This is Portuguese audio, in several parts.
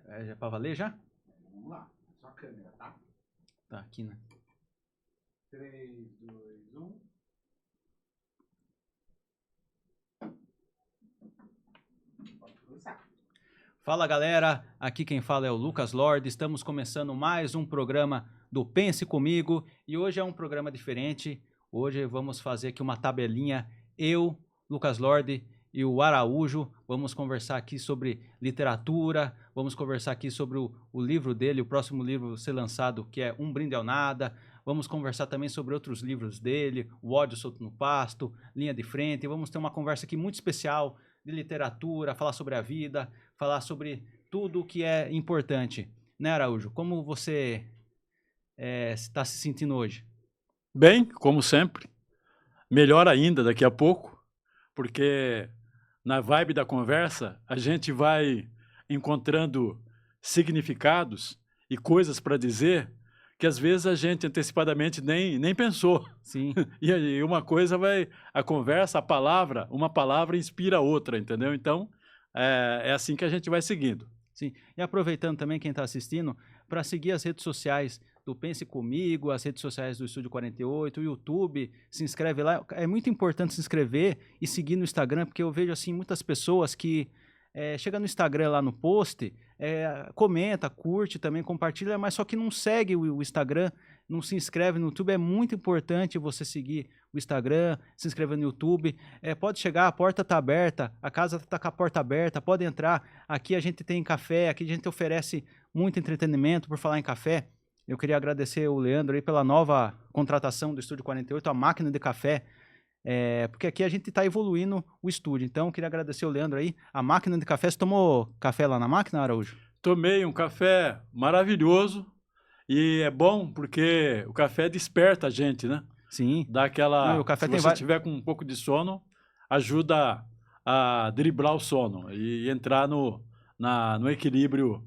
É pra valer já? Vamos lá. Só a câmera, tá? Tá aqui, né? 3, 2, 1. Pode começar. Fala, galera. Aqui quem fala é o Lucas Lorde. Estamos começando mais um programa do Pense Comigo. E hoje é um programa diferente. Hoje vamos fazer aqui uma tabelinha. Eu, Lucas Lorde e o Araújo. Vamos conversar aqui sobre literatura. Vamos conversar aqui sobre o livro dele, o próximo livro a ser lançado, que é Um Brinde ao Nada. Vamos conversar também sobre outros livros dele, O Ódio Solto no Pasto, Linha de Frente. Vamos ter uma conversa aqui muito especial de literatura, falar sobre a vida, falar sobre tudo o que é importante. Né, Araújo? Como você está se sentindo hoje? Bem, como sempre. Melhor ainda daqui a pouco, porque na vibe da conversa a gente vai encontrando significados e coisas para dizer que às vezes a gente antecipadamente nem pensou. Sim. E aí uma coisa vai, a conversa, a palavra, uma palavra inspira a outra, entendeu? Então, é assim que a gente vai seguindo. Sim. E aproveitando também quem está assistindo, para seguir as redes sociais do Pense Comigo, as redes sociais do Estúdio 48, o YouTube, se inscreve lá. É muito importante se inscrever e seguir no Instagram, porque eu vejo assim muitas pessoas que chega no Instagram lá no post, comenta, curte também, compartilha, mas só que não segue o Instagram, não se inscreve no YouTube. É muito importante você seguir o Instagram, se inscrever no YouTube. Pode chegar, a porta está aberta, a casa está com a porta aberta, pode entrar. Aqui a gente tem café, aqui a gente oferece muito entretenimento. Por falar em café, eu queria agradecer o Leandro aí pela nova contratação do Estúdio 48, a máquina de café. Porque aqui a gente está evoluindo o estúdio. Então, eu queria agradecer o Leandro aí. A máquina de café, você tomou café lá na máquina, Araújo? Tomei um café maravilhoso e é bom porque o café desperta a gente, né? Sim. Dá aquela... Não, o café se tem você estiver com um pouco de sono, ajuda a driblar o sono e entrar no equilíbrio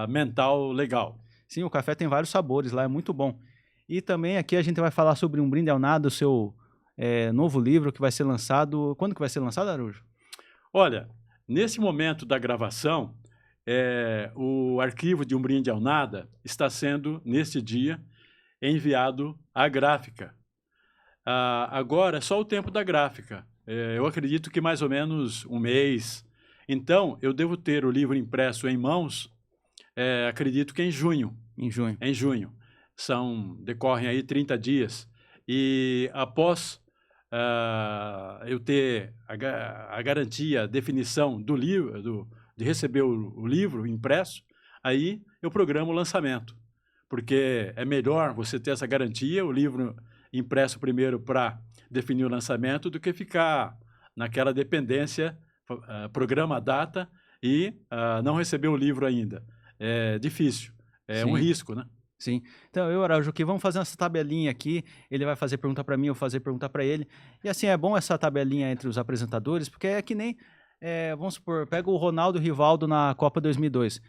mental legal. Sim, o café tem vários sabores lá, é muito bom. E também aqui a gente vai falar sobre Um Brinde ao Nada, o seu novo livro que vai ser lançado. Quando que vai ser lançado, Araújo? Olha, nesse momento da gravação, o arquivo de Um Brinde ao Nada está sendo, neste dia, enviado à gráfica. Agora é só o tempo da gráfica. Eu acredito que mais ou menos um mês. Então, eu devo ter o livro impresso em mãos, acredito que em junho. Em junho. Em junho. Decorrem aí 30 dias. E após eu ter a garantia, a definição do livro, de receber o livro impresso, aí eu programo o lançamento. Porque é melhor você ter essa garantia, o livro impresso primeiro para definir o lançamento, do que ficar naquela dependência, programa a data e não receber o livro ainda. É difícil, é um risco, né? Sim. Então, Araújo, aqui vamos fazer essa tabelinha aqui. Ele vai fazer pergunta para mim, eu fazer pergunta para ele. E assim, é bom essa tabelinha entre os apresentadores, porque é que nem, vamos supor, pega o Ronaldo e o Rivaldo na Copa 2002.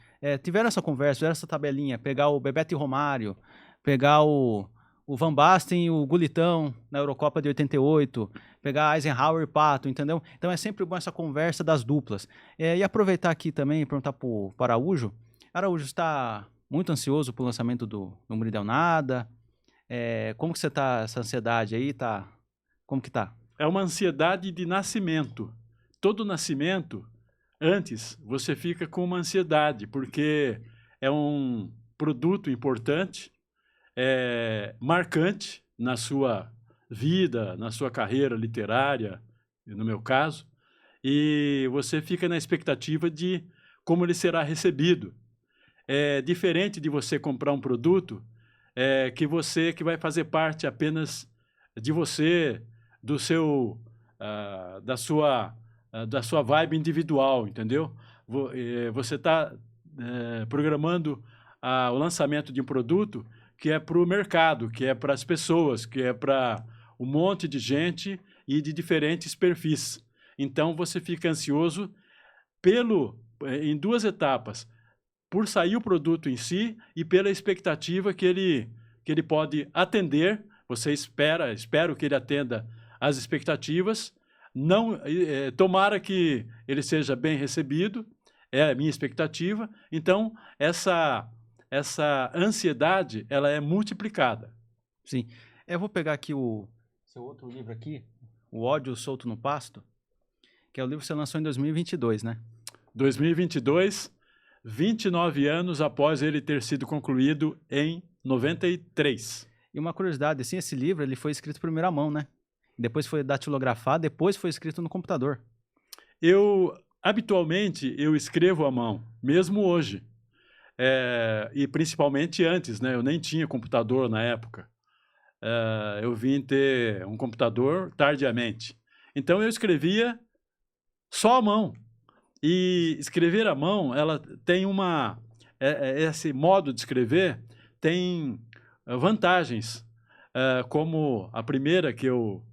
Tiveram essa conversa, tiveram essa tabelinha, pegar o Bebeto e Romário, pegar o Van Basten e o Gulitão na Eurocopa de 88, pegar Eisenhower e Pato, entendeu? Então é sempre bom essa conversa das duplas. E aproveitar aqui também e perguntar para o Araújo. Araújo, está muito ansioso para o lançamento do Um Brinde ao Nada? Como que você está, essa ansiedade aí? Como que tá? É uma ansiedade de nascimento. Todo nascimento, antes, você fica com uma ansiedade, porque é um produto importante, marcante na sua vida, na sua carreira literária, no meu caso, e você fica na expectativa de como ele será recebido. É diferente de você comprar um produto que vai fazer parte apenas de você, do seu, da sua vibe individual, entendeu? Você está programando o lançamento de um produto que é para o mercado, que é para as pessoas, que é para um monte de gente e de diferentes perfis. Então, você fica ansioso em duas etapas: por sair o produto em si e pela expectativa que ele pode atender. Você espero que ele atenda às expectativas. Não, tomara que ele seja bem recebido, é a minha expectativa. Então, essa ansiedade, ela é multiplicada. Sim. Eu vou pegar aqui o seu outro livro aqui, O Ódio Solto no Pasto, que é o livro que você lançou em 2022, né? 2022, 29 anos após ele ter sido concluído em 93. E uma curiosidade, assim, esse livro ele foi escrito em primeira mão, né? Depois foi datilografado, depois foi escrito no computador. Habitualmente, eu escrevo à mão, mesmo hoje. E principalmente antes, né? Eu nem tinha computador na época. Eu vim ter um computador tardiamente. Então, eu escrevia só à mão. E escrever à mão, ela tem esse modo de escrever tem vantagens, como a primeira que eu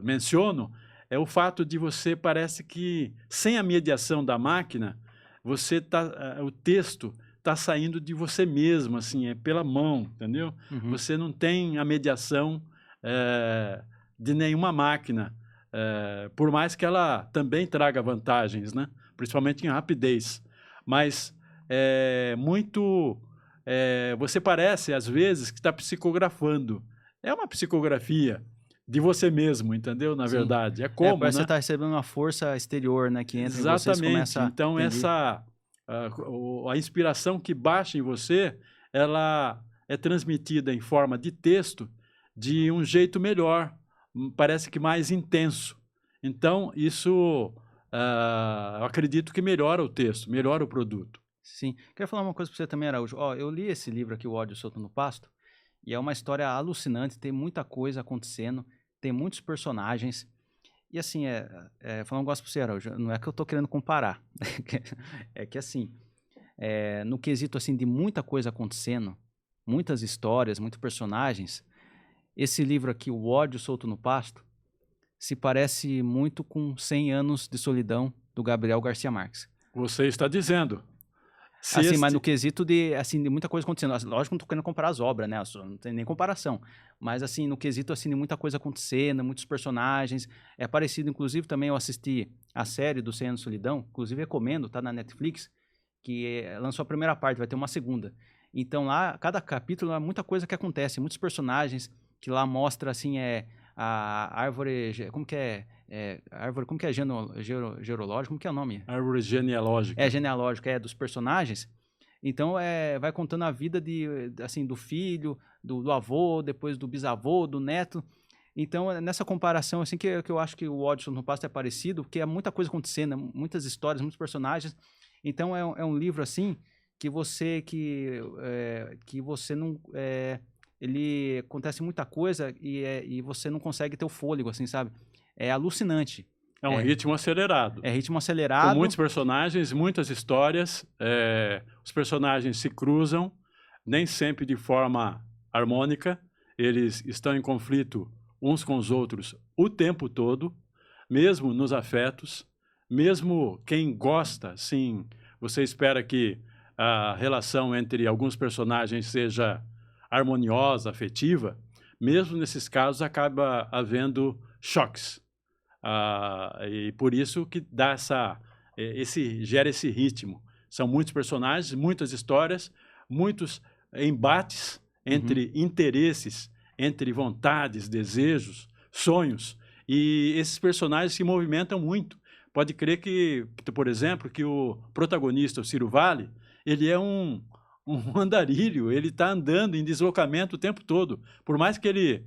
menciono é o fato de você, parece que, sem a mediação da máquina, o texto está saindo de você mesmo, assim, é pela mão, entendeu? Uhum. Você não tem a mediação de nenhuma máquina, por mais que ela também traga vantagens, né? Principalmente em rapidez. Mas você parece, às vezes, que está psicografando. É uma psicografia de você mesmo, entendeu? Na Sim. verdade. É como, parece que né? você está recebendo uma força exterior, né? Que entra em você e começa a... Então, Entendi. a inspiração que baixa em você, ela é transmitida em forma de texto de um jeito melhor, parece que mais intenso. Então, isso, eu acredito que melhora o texto, melhora o produto. Sim. Quero falar uma coisa para você também, Araújo. Ó, eu li esse livro aqui, O Ódio Solto no Pasto, e é uma história alucinante, tem muita coisa acontecendo, tem muitos personagens. E assim, falando um negócio para você, Araújo, não é que eu tô querendo comparar, é que assim, no quesito assim de muita coisa acontecendo, muitas histórias, muitos personagens, esse livro aqui, O Ódio Solto no Pasto, se parece muito com 100 Anos de Solidão, do Gabriel Garcia Marques. Você está dizendo. Assim, mas no quesito de muita coisa acontecendo. Lógico que não tô querendo comparar as obras, né? Não tem nem comparação. Mas assim, no quesito assim, de muita coisa acontecendo, muitos personagens. É parecido, inclusive, também eu assisti a série do 100 Anos de Solidão. Inclusive, recomendo, tá na Netflix, que lançou a primeira parte, vai ter uma segunda. Então lá, cada capítulo é muita coisa que acontece, muitos personagens que lá mostra, assim, a árvore, como que é? Árvore, como que é genealógica, como que é o nome? Árvore genealógica. Genealógica, dos personagens. Então, vai contando a vida assim, do filho, do avô, depois do bisavô, do neto. Então, nessa comparação, assim, que eu acho que o Ódio no Pasto é parecido, porque é muita coisa acontecendo, muitas histórias, muitos personagens. Então, é um livro, assim, que você não... ele acontece muita coisa e você não consegue ter o fôlego, assim, sabe? É alucinante. É um ritmo acelerado. É ritmo acelerado. Com muitos personagens, muitas histórias. Os personagens se cruzam, nem sempre de forma harmônica. Eles estão em conflito uns com os outros o tempo todo, mesmo nos afetos. Mesmo quem gosta, sim, você espera que a relação entre alguns personagens seja harmoniosa, afetiva. Mesmo nesses casos, acaba havendo choques. E por isso que dá gera esse ritmo. São muitos personagens, muitas histórias, muitos embates entre interesses, entre vontades, desejos, sonhos. E esses personagens se movimentam muito. Pode crer que, por exemplo, que o protagonista, o Ciro Vale, ele é um andarilho, ele está andando em deslocamento o tempo todo. Por mais que ele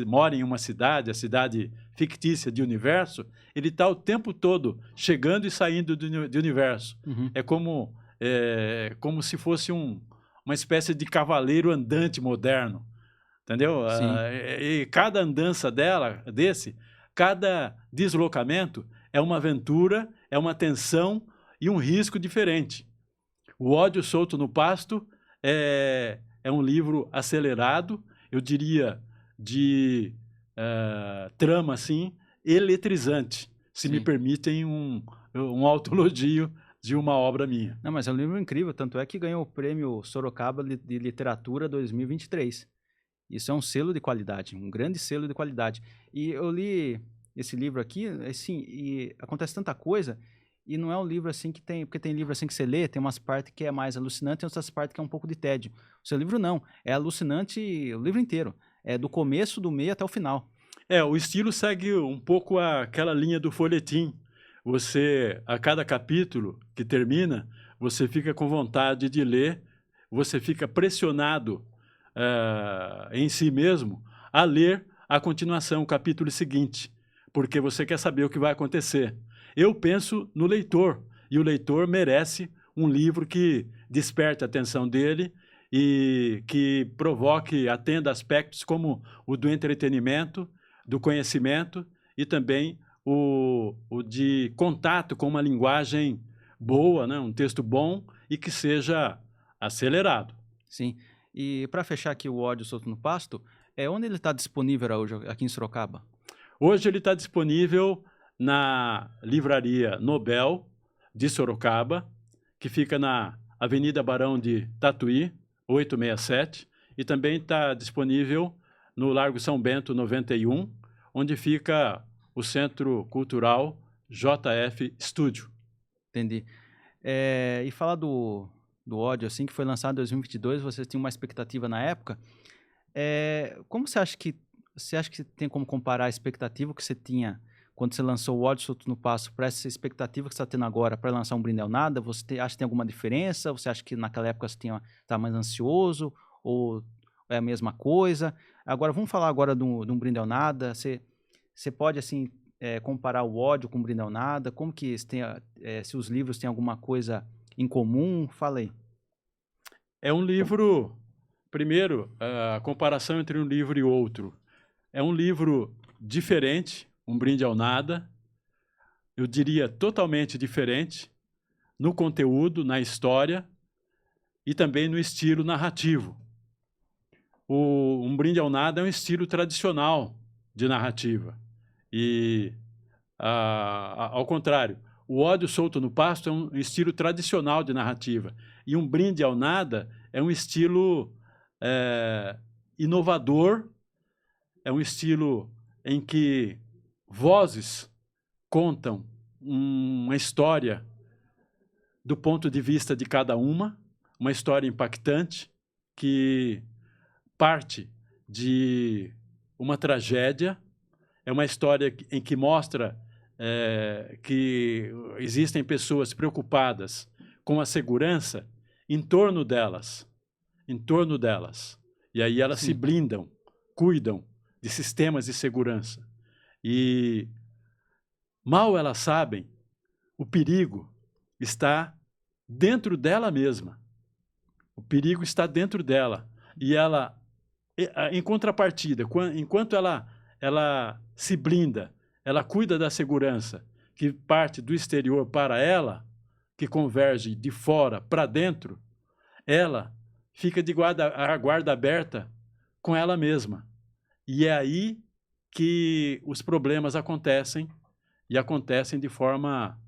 mora em uma cidade, a cidade fictícia de Universo, ele está o tempo todo chegando e saindo do Universo. É como se fosse uma espécie de cavaleiro andante moderno, entendeu? E cada andança cada deslocamento é uma aventura, é uma tensão e um risco diferente. O Ódio Solto no Pasto é um livro acelerado, eu diria, de trama, assim, eletrizante, se me permitem um autoelogio de uma obra minha. Não, mas é um livro incrível, tanto é que ganhou o prêmio Sorocaba de Literatura 2023. Isso é um selo de qualidade, um grande selo de qualidade. E eu li esse livro aqui, assim, e acontece tanta coisa, e não é um livro assim que tem, porque tem livro assim que você lê, tem umas partes que é mais alucinante e outras partes que é um pouco de tédio. O seu livro não, é alucinante o livro inteiro, é do começo, do meio até o final. O estilo segue um pouco aquela linha do folhetim. Você, a cada capítulo que termina, você fica com vontade de ler, você fica pressionado em si mesmo a ler a continuação, o capítulo seguinte, porque você quer saber o que vai acontecer. Eu penso no leitor, e o leitor merece um livro que desperte a atenção dele e que provoque, atenda aspectos como o do entretenimento, do conhecimento e também o de contato com uma linguagem boa, né? Um texto bom e que seja acelerado. Sim. E para fechar aqui o Ódio Solto no Pasto, onde ele está disponível hoje aqui em Sorocaba? Hoje ele está disponível na Livraria Nobel de Sorocaba, que fica na Avenida Barão de Tatuí, 867, e também está disponível no Largo São Bento 91, onde fica o Centro Cultural JF Estúdio. Entendi. E falar do Ódio, assim, que foi lançado em 2022, vocês tinham uma expectativa na época. Como você acha que tem como comparar a expectativa que você tinha quando você lançou o Ódio Solto no Pasto para essa expectativa que você está tendo agora para lançar um Brinde ao Nada? Você acha que tem alguma diferença? Você acha que naquela época você estava mais ansioso? Ou é a mesma coisa? Agora, vamos falar agora de um Brinde ao Nada. Você pode, assim, comparar o Ódio com o Brinde ao Nada? Como que se os livros têm alguma coisa em comum? Fala aí. É um livro, primeiro, a comparação entre um livro e outro. É um livro diferente, um Brinde ao Nada, eu diria totalmente diferente, no conteúdo, na história e também no estilo narrativo. Um Brinde ao Nada é um estilo tradicional de narrativa. E, ao contrário, o Ódio Solto no Pasto é um estilo tradicional de narrativa. E um Brinde ao Nada é um estilo inovador, é um estilo em que vozes contam uma história do ponto de vista de cada uma história impactante que parte de uma tragédia, é uma história em que mostra que existem pessoas preocupadas com a segurança em torno delas. E aí elas se blindam, cuidam de sistemas de segurança. E mal elas sabem, o perigo está dentro dela mesma. O perigo está dentro dela. E ela, em contrapartida, enquanto ela se blinda, ela cuida da segurança que parte do exterior para ela, que converge de fora para dentro, ela fica de a guarda aberta com ela mesma. E é aí que os problemas acontecem, e acontecem de forma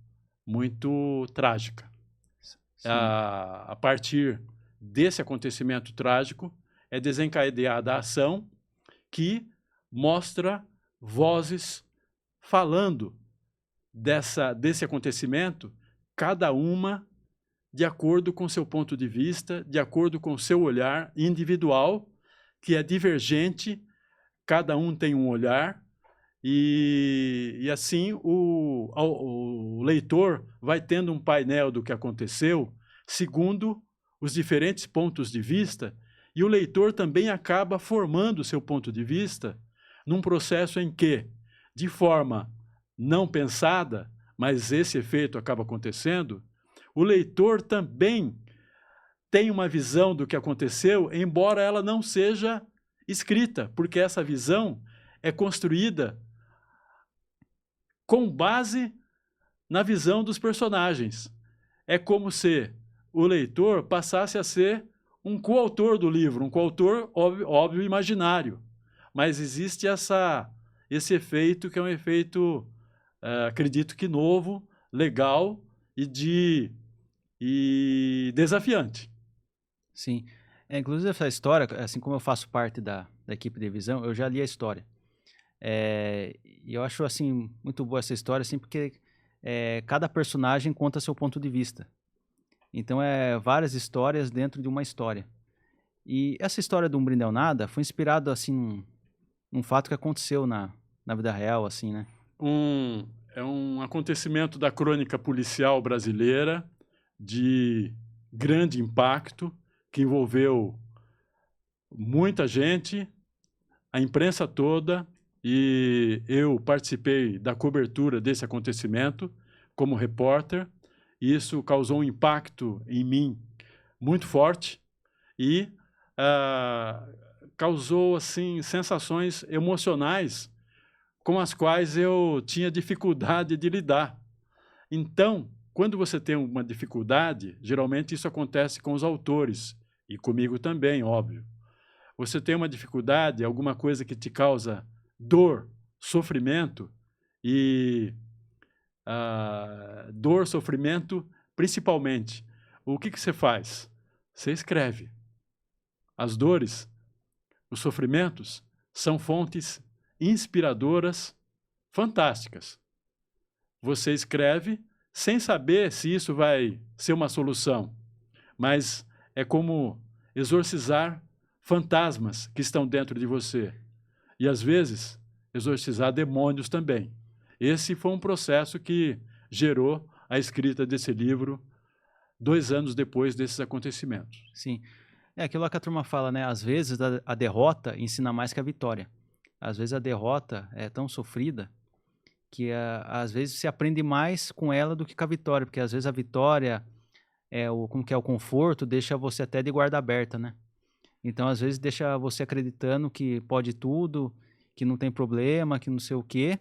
muito trágica. A partir desse acontecimento trágico, é desencadeada a ação que mostra vozes falando desse acontecimento, cada uma de acordo com seu ponto de vista, de acordo com seu olhar individual, que é divergente, cada um tem um olhar, e assim o leitor vai tendo um painel do que aconteceu, segundo os diferentes pontos de vista, e o leitor também acaba formando o seu ponto de vista num processo em que, de forma não pensada, mas esse efeito acaba acontecendo, o leitor também tem uma visão do que aconteceu, embora ela não seja escrita, porque essa visão é construída com base na visão dos personagens. É como se o leitor passasse a ser um coautor do livro, um coautor óbvio imaginário. Mas existe esse efeito que é um efeito, acredito que novo, legal e desafiante. Sim. Inclusive essa história, assim como eu faço parte da equipe de visão, eu já li a história. E eu acho, assim, muito boa essa história, assim, porque cada personagem conta seu ponto de vista. Então, várias histórias dentro de uma história. E essa história do Um Brinde ao Nada foi inspirado, assim, num fato que aconteceu na vida real, assim, né? É um acontecimento da crônica policial brasileira de grande impacto, que envolveu muita gente, a imprensa toda, e eu participei da cobertura desse acontecimento como repórter, e isso causou um impacto em mim muito forte e causou assim sensações emocionais com as quais eu tinha dificuldade de lidar. Então, quando você tem uma dificuldade, geralmente isso acontece com os autores, e comigo também, óbvio. Você tem uma dificuldade, alguma coisa que te causa dor, sofrimento, e dor, sofrimento, principalmente. O que você faz? Você escreve. As dores, os sofrimentos, são fontes inspiradoras, fantásticas. Você escreve sem saber se isso vai ser uma solução, mas é como exorcizar fantasmas que estão dentro de você. E, às vezes, exorcizar demônios também. Esse foi um processo que gerou a escrita desse livro 2 anos depois desses acontecimentos. Sim. É aquilo que a turma fala, né? Às vezes a derrota ensina mais que a vitória. Às vezes a derrota é tão sofrida que às vezes se aprende mais com ela do que com a vitória, porque às vezes a vitória como que é o conforto, deixa você até de guarda aberta, né? Então às vezes deixa você acreditando que pode tudo, que não tem problema, que não sei o quê,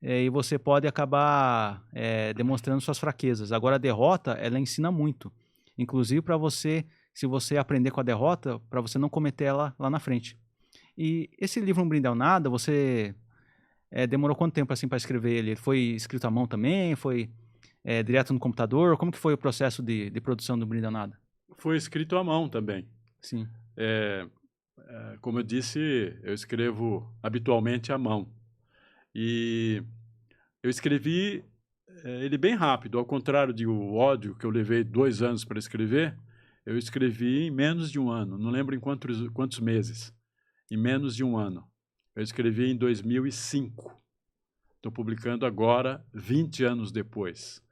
e você pode acabar demonstrando suas fraquezas. Agora a derrota, ela ensina muito, inclusive para você, se você aprender com a derrota, para você não cometer ela lá na frente. E esse livro Um Brinde ao Nada, você demorou quanto tempo assim para escrever ele? Ele foi escrito à mão também? Foi direto no computador? Como que foi o processo de produção do Um Brinde ao Nada? Foi escrito à mão também. Sim. Como eu disse, eu escrevo habitualmente à mão. E eu escrevi ele bem rápido, ao contrário de O Ódio, que eu levei 2 anos para escrever, eu escrevi em menos de 1 ano, não lembro em quantos meses, em menos de 1 ano. Eu escrevi em 2005, estou publicando agora, 20 anos depois.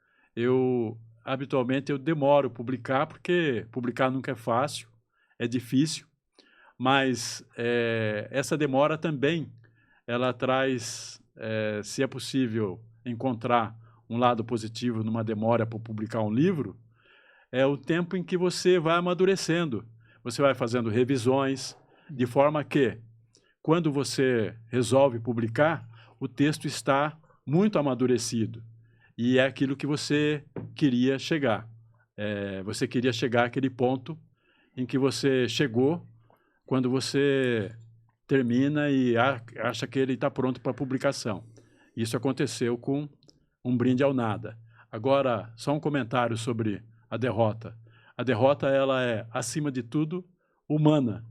Habitualmente, eu demoro a publicar, porque publicar nunca é fácil, é difícil, mas essa demora também, ela traz, se é possível encontrar um lado positivo numa demora para publicar um livro, é o tempo em que você vai amadurecendo, você vai fazendo revisões, de forma que, quando você resolve publicar, o texto está muito amadurecido, e é aquilo que você queria chegar. Você queria chegar àquele ponto em que você chegou quando você termina e acha que ele está pronto para publicação. Isso aconteceu com Um Brinde ao Nada. Agora, só um comentário sobre a derrota. A derrota, ela é, acima de tudo, humana.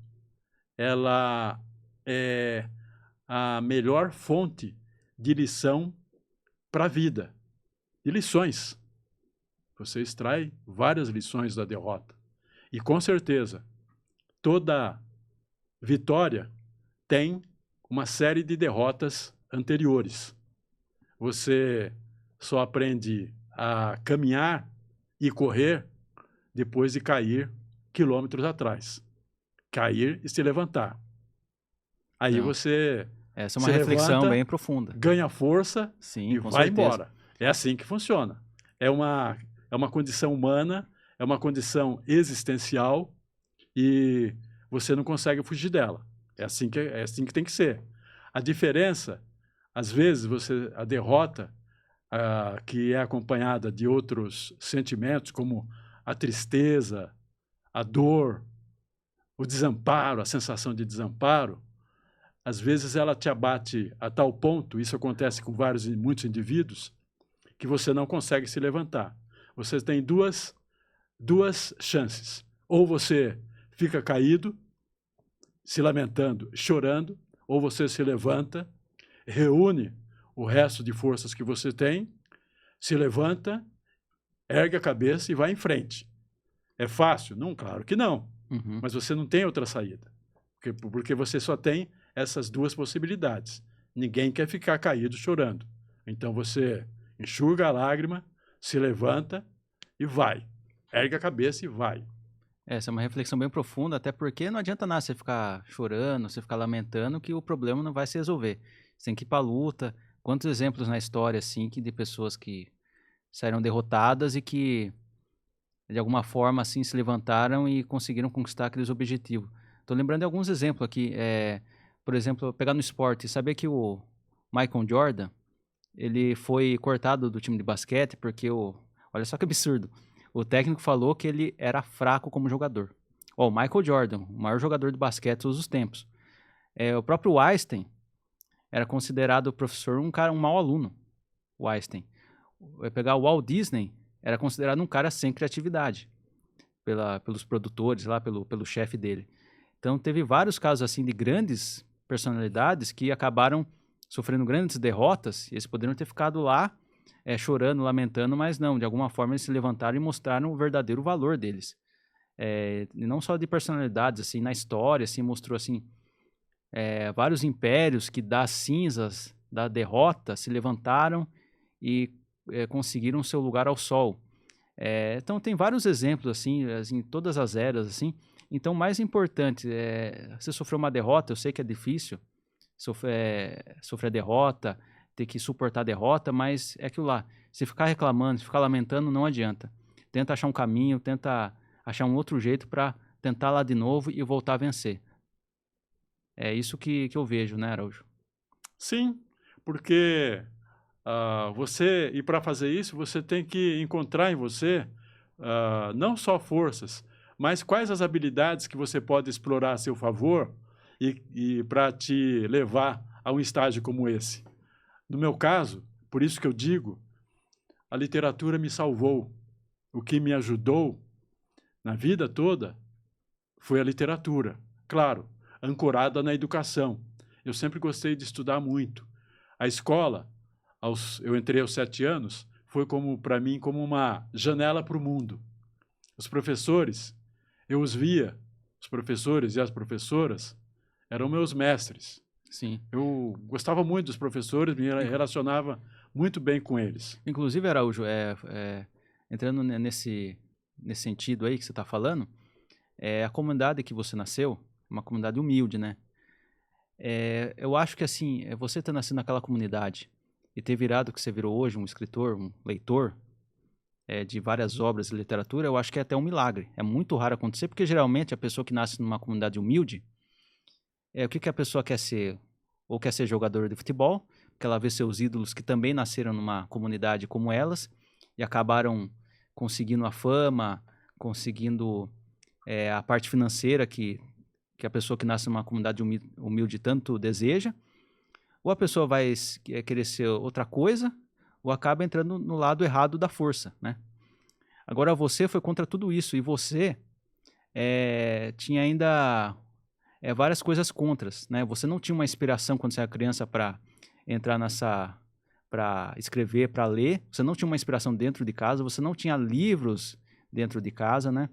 Ela é a melhor fonte de lição para a vida, de lições. Você extrai várias lições da derrota. E, com certeza, toda vitória tem uma série de derrotas anteriores. Você só aprende a caminhar e correr depois de cair quilômetros atrás. Cair e se levantar. Aí você essa é uma reflexão bem profunda. Ganha força. Sim, e vai embora. É assim que funciona. É uma condição humana, é uma condição existencial e você não consegue fugir dela. É assim que tem que ser. A diferença, às vezes, a derrota, que é acompanhada de outros sentimentos, como a tristeza, a dor, o desamparo, a sensação de desamparo, às vezes ela te abate a tal ponto, isso acontece com muitos indivíduos, que você não consegue se levantar. Você tem duas chances. Ou você fica caído, se lamentando, chorando, ou você se levanta reúne o resto de forças que você tem, se levanta, ergue a cabeça e vai em frente. É fácil? Não, claro que não. Uhum. Mas você não tem outra saída. Porque você só tem essas duas possibilidades. Ninguém quer ficar caído chorando. Então você enxuga a lágrima, se levanta e vai. Ergue a cabeça e vai. Essa é uma reflexão bem profunda, até porque não adianta nada você ficar chorando, você ficar lamentando, que o problema não vai se resolver. Você tem que ir para a luta. Quantos exemplos na história, assim, de pessoas que saíram derrotadas e que, de alguma forma, assim, se levantaram e conseguiram conquistar aqueles objetivos. Estou lembrando de alguns exemplos aqui. Por exemplo, pegar no esporte, saber que o Michael Jordan, ele foi cortado do time de basquete porque olha só que absurdo. O técnico falou que ele era fraco como jogador. Ó, o Michael Jordan, o maior jogador de basquete de todos os tempos. O próprio Einstein era considerado professor um mau aluno. O Einstein. Pegar o Walt Disney, era considerado um cara sem criatividade pelos produtores lá, pelo chefe dele. Então teve vários casos assim de grandes personalidades que acabaram sofrendo grandes derrotas e eles poderiam ter ficado lá chorando, lamentando, mas não, de alguma forma eles se levantaram e mostraram o verdadeiro valor deles. E não só de personalidades, assim, na história, assim, mostrou assim, vários impérios que das cinzas, da derrota, se levantaram e conseguiram seu lugar ao sol. Então tem vários exemplos assim, em todas as eras, assim. Então, o mais importante você sofreu uma derrota, eu sei que é difícil sofrer a derrota, ter que suportar a derrota, mas é aquilo lá. Se ficar reclamando, se ficar lamentando, não adianta. Tenta achar um caminho, tenta achar um outro jeito para tentar lá de novo e voltar a vencer. É isso que eu vejo, né, Araújo? Sim, porque e para fazer isso, você tem que encontrar em você não só forças, mas quais as habilidades que você pode explorar a seu favor e para te levar a um estágio como esse. No meu caso, por isso que eu digo, a literatura me salvou. O que me ajudou na vida toda foi a literatura. Claro, ancorada na educação. Eu sempre gostei de estudar muito. A escola, eu entrei aos 7 anos, foi para mim como uma janela para o mundo. Os professores, eu os via, os professores e as professoras eram meus mestres. Sim. Eu gostava muito dos professores, me relacionava muito bem com eles. Inclusive, Araújo, entrando nesse sentido aí que você está falando, a comunidade que você nasceu, uma comunidade humilde, né? Eu acho que assim, você ter nascido naquela comunidade e ter virado o que você virou hoje, um escritor, um leitor de várias obras de literatura, eu acho que é até um milagre. É muito raro acontecer, porque geralmente a pessoa que nasce numa comunidade humilde, o que a pessoa quer ser? Ou quer ser jogador de futebol, porque ela vê seus ídolos que também nasceram numa comunidade como elas e acabaram conseguindo a fama, conseguindo a parte financeira que a pessoa que nasce numa comunidade humilde tanto deseja, ou a pessoa vai querer ser outra coisa, ou acaba entrando no lado errado da força, né? Agora você foi contra tudo isso, e você tinha ainda várias coisas contras, né? Você não tinha uma inspiração quando você era criança para entrar para escrever, para ler, você não tinha uma inspiração dentro de casa, você não tinha livros dentro de casa, né?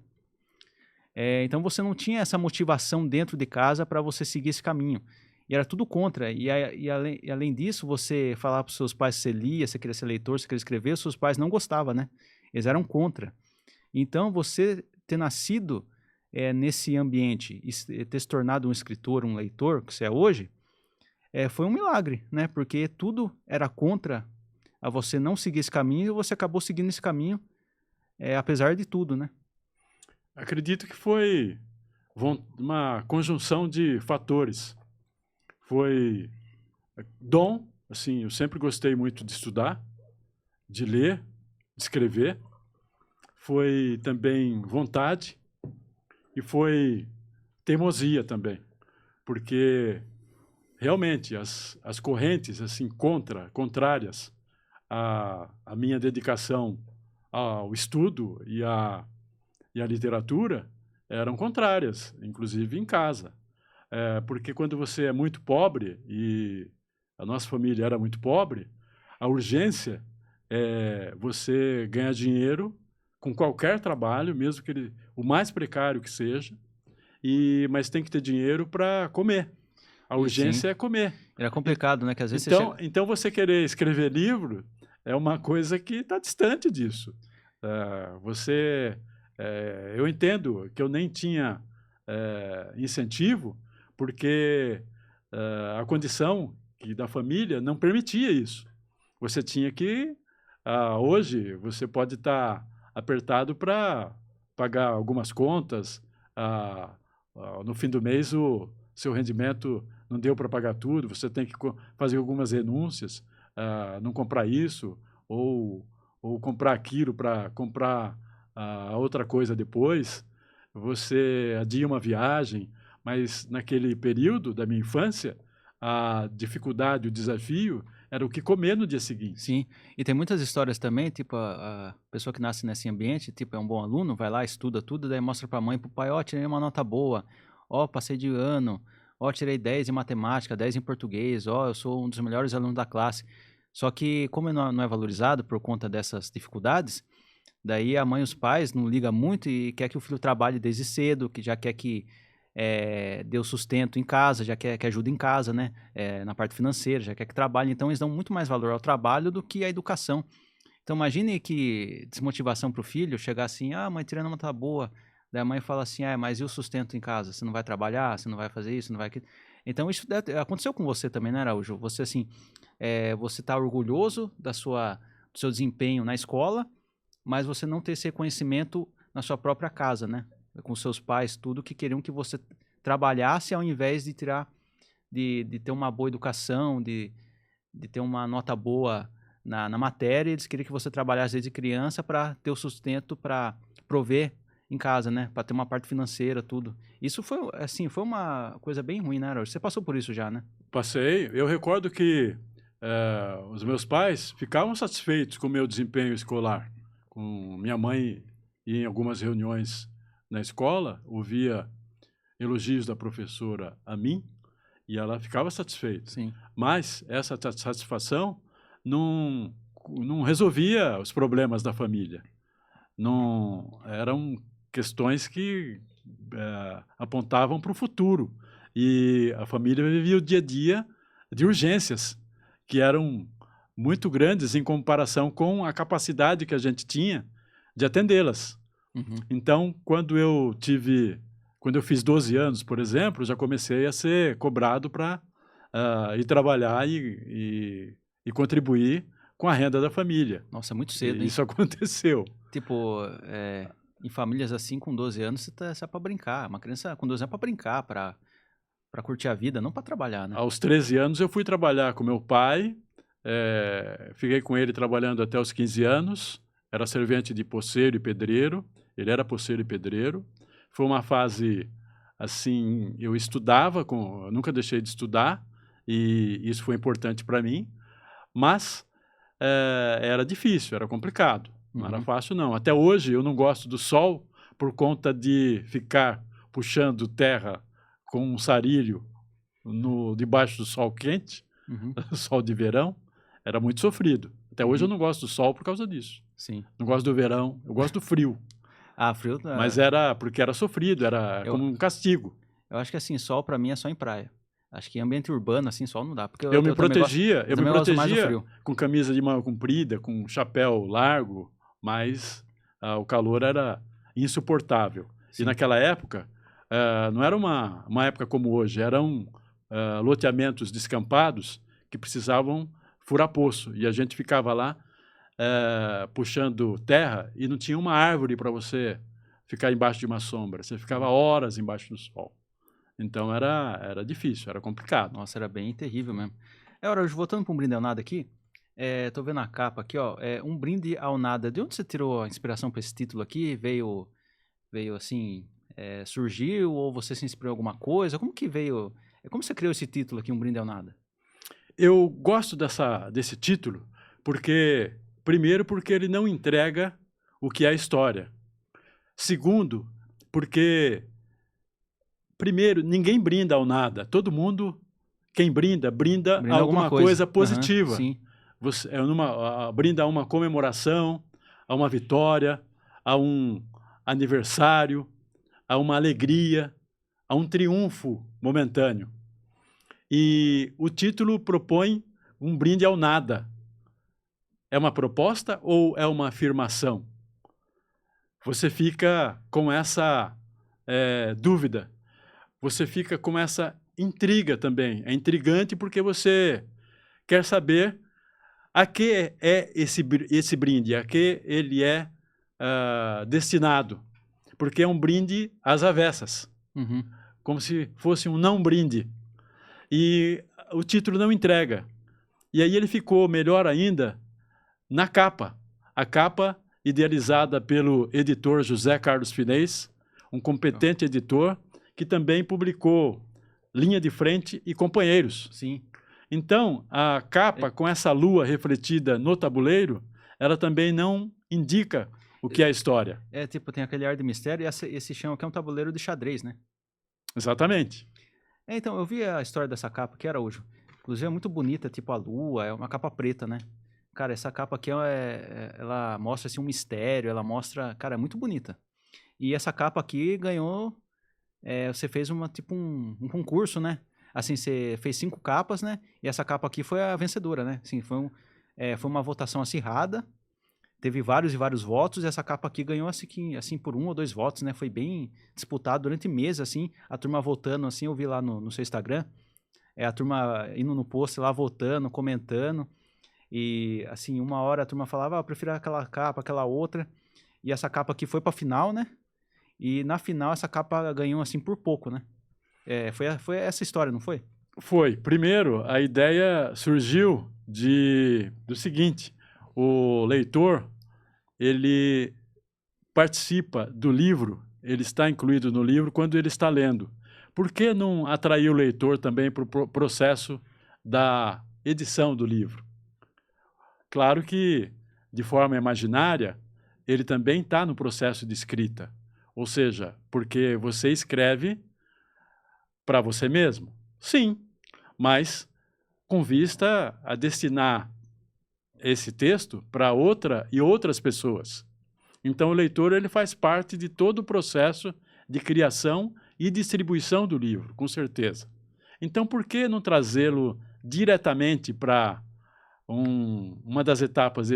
Então você não tinha essa motivação dentro de casa para você seguir esse caminho. E era tudo contra. E além disso, você falava para os seus pais que você lia, você queria ser leitor, você queria escrever, os seus pais não gostavam, né? Eles eram contra. Então você ter nascido nesse ambiente e ter se tornado um escritor, um leitor, que você é hoje, foi um milagre, né? Porque tudo era contra a você não seguir esse caminho e você acabou seguindo esse caminho, apesar de tudo, né? Acredito que foi uma conjunção de fatores. Foi dom, assim, eu sempre gostei muito de estudar, de ler, de escrever. Foi também vontade e foi teimosia também, porque realmente as correntes assim contrárias à minha dedicação ao estudo e à literatura eram contrárias, inclusive em casa. Porque quando você é muito pobre e a nossa família era muito pobre, a urgência é você ganhar dinheiro com qualquer trabalho, mesmo que ele, o mais precário que seja, mas tem que ter dinheiro para comer. A urgência é comer. Era complicado, né? Que às vezes Então você querer escrever livro é uma coisa que está distante disso. Eu entendo que eu nem tinha incentivo, porque a condição da família não permitia isso. Você tinha que... hoje, você pode estar apertado para pagar algumas contas. No fim do mês, o seu rendimento não deu para pagar tudo, você tem que fazer algumas renúncias, não comprar isso, ou comprar aquilo para comprar outra coisa depois. Você adia uma viagem, mas naquele período da minha infância, a dificuldade, o desafio era o que comer no dia seguinte. Sim, e tem muitas histórias também, tipo, a pessoa que nasce nesse ambiente, tipo, é um bom aluno, vai lá, estuda tudo, daí mostra pra mãe e pro pai, ó, tirei uma nota boa, ó, passei de ano, ó, tirei 10 em matemática, 10 em português, ó, eu sou um dos melhores alunos da classe. Só que, como não é valorizado por conta dessas dificuldades, daí a mãe e os pais não ligam muito e quer que o filho trabalhe desde cedo, que já quer que dê o sustento em casa, já quer que ajude em casa, né? Na parte financeira, já quer que trabalhe. Então, eles dão muito mais valor ao trabalho do que à educação. Então, imagine que desmotivação para o filho chegar assim, mãe, tirando uma nota boa. Daí a mãe fala assim, mas e o sustento em casa? Você não vai trabalhar? Você não vai fazer isso? Não vai... Então, isso aconteceu com você também, né, Araújo? Você, assim, você está orgulhoso do seu desempenho na escola, mas você não ter esse reconhecimento na sua própria casa, né? Com seus pais, tudo, que queriam que você trabalhasse ao invés de ter uma boa educação, de ter uma nota boa na matéria. Eles queriam que você trabalhasse desde criança para ter o sustento, para prover em casa, né? Para ter uma parte financeira, tudo. Isso foi, assim, foi uma coisa bem ruim, né, Araújo? Você passou por isso já, né? Passei. Eu recordo que os meus pais ficavam satisfeitos com o meu desempenho escolar. Com minha mãe, em algumas reuniões na escola, ouvia elogios da professora a mim e ela ficava satisfeita. Sim. Mas essa satisfação não resolvia os problemas da família. Não eram questões que apontavam para o futuro. E a família vivia o dia a dia de urgências, que eram muito grandes em comparação com a capacidade que a gente tinha de atendê-las. Uhum. Então, quando eu fiz 12 anos, por exemplo, já comecei a ser cobrado para ir trabalhar e contribuir com a renda da família. Nossa, muito cedo, hein? Isso aconteceu. Tipo, em famílias assim, com 12 anos, você é para brincar. Uma criança com 12 anos é para brincar, para curtir a vida, não para trabalhar, né? Aos 13 anos, eu fui trabalhar com meu pai, fiquei com ele trabalhando até os 15 anos, era servente de poceiro e pedreiro, ele era poceiro e pedreiro. Foi uma fase, assim, eu estudava, eu nunca deixei de estudar, e isso foi importante para mim, mas era difícil, era complicado, não era fácil não. Até hoje eu não gosto do sol por conta de ficar puxando terra com um sarilho debaixo do sol quente, sol de verão, era muito sofrido. Até hoje eu não gosto do sol por causa disso. Sim. Não gosto do verão, eu gosto do frio. Frio... Mas porque era sofrido, era como um castigo. Eu acho que assim, sol pra mim é só em praia. Acho que em ambiente urbano, assim, sol não dá. Porque eu me protegia gosto com camisa de manga comprida, com chapéu largo, mas o calor era insuportável. Sim. E naquela época, não era uma época como hoje, eram loteamentos descampados que precisavam furar poço. E a gente ficava lá puxando terra e não tinha uma árvore para você ficar embaixo de uma sombra. Você ficava horas embaixo do sol. Então era difícil, era complicado. Nossa, era bem terrível mesmo. Araújo, voltando para um brinde ao nada aqui, tô vendo a capa aqui, ó, um brinde ao nada. De onde você tirou a inspiração para esse título aqui? Veio assim, surgiu ou você se inspirou em alguma coisa? Como que veio? Como você criou esse título aqui, um brinde ao nada? Eu gosto desse título primeiro porque ele não entrega o que é a história. Segundo, porque primeiro, ninguém brinda ao nada. Todo mundo quem brinda, brinda Brinda alguma coisa Aham, positiva. sim. Você, brinda a uma comemoração, a uma vitória, a um aniversário, a uma alegria, a um triunfo momentâneo. E o título propõe um brinde ao nada. É uma proposta ou é uma afirmação? Você fica com essa dúvida. Você fica com essa intriga também. É intrigante porque você quer saber a que é esse brinde, a que ele é destinado. Porque é um brinde às avessas, Uhum. como se fosse um não brinde. E o título não entrega. E aí ele ficou melhor ainda na capa. A capa idealizada pelo editor José Carlos Finez, um competente editor, que também publicou Linha de Frente e Companheiros. Sim. Então, a capa, com essa lua refletida no tabuleiro, ela também não indica o que é a história. É, tipo, tem aquele ar de mistério e esse chão aqui é um tabuleiro de xadrez, né? Exatamente. Então, eu vi a história dessa capa aqui, Araújo. Inclusive é muito bonita, tipo a lua, é uma capa preta, né? Cara, essa capa aqui, ela mostra, assim, um mistério, ela mostra... Cara, é muito bonita. E essa capa aqui ganhou... você fez tipo um concurso, né? Assim, você fez 5 capas, né? E essa capa aqui foi a vencedora, né? Assim, foi uma votação acirrada. Teve vários e vários votos, e essa capa aqui ganhou assim por 1 ou 2 votos, né? Foi bem disputado durante meses, assim, a turma votando, assim, eu vi lá no seu Instagram, a turma indo no post lá, votando, comentando, e assim, uma hora a turma falava, eu prefiro aquela capa, aquela outra, e essa capa aqui foi pra final, né? E na final essa capa ganhou, assim, por pouco, né? Foi essa história, não foi? Foi. Primeiro, a ideia surgiu do seguinte: o leitor, ele participa do livro, ele está incluído no livro quando ele está lendo. Por que não atrair o leitor também para o processo da edição do livro? Claro que, de forma imaginária, ele também está no processo de escrita. Ou seja, porque você escreve para você mesmo? Sim, mas com vista a destinar esse texto para outras pessoas. Então, o leitor ele faz parte de todo o processo de criação e distribuição do livro, com certeza. Então, por que não trazê-lo diretamente para uma das etapas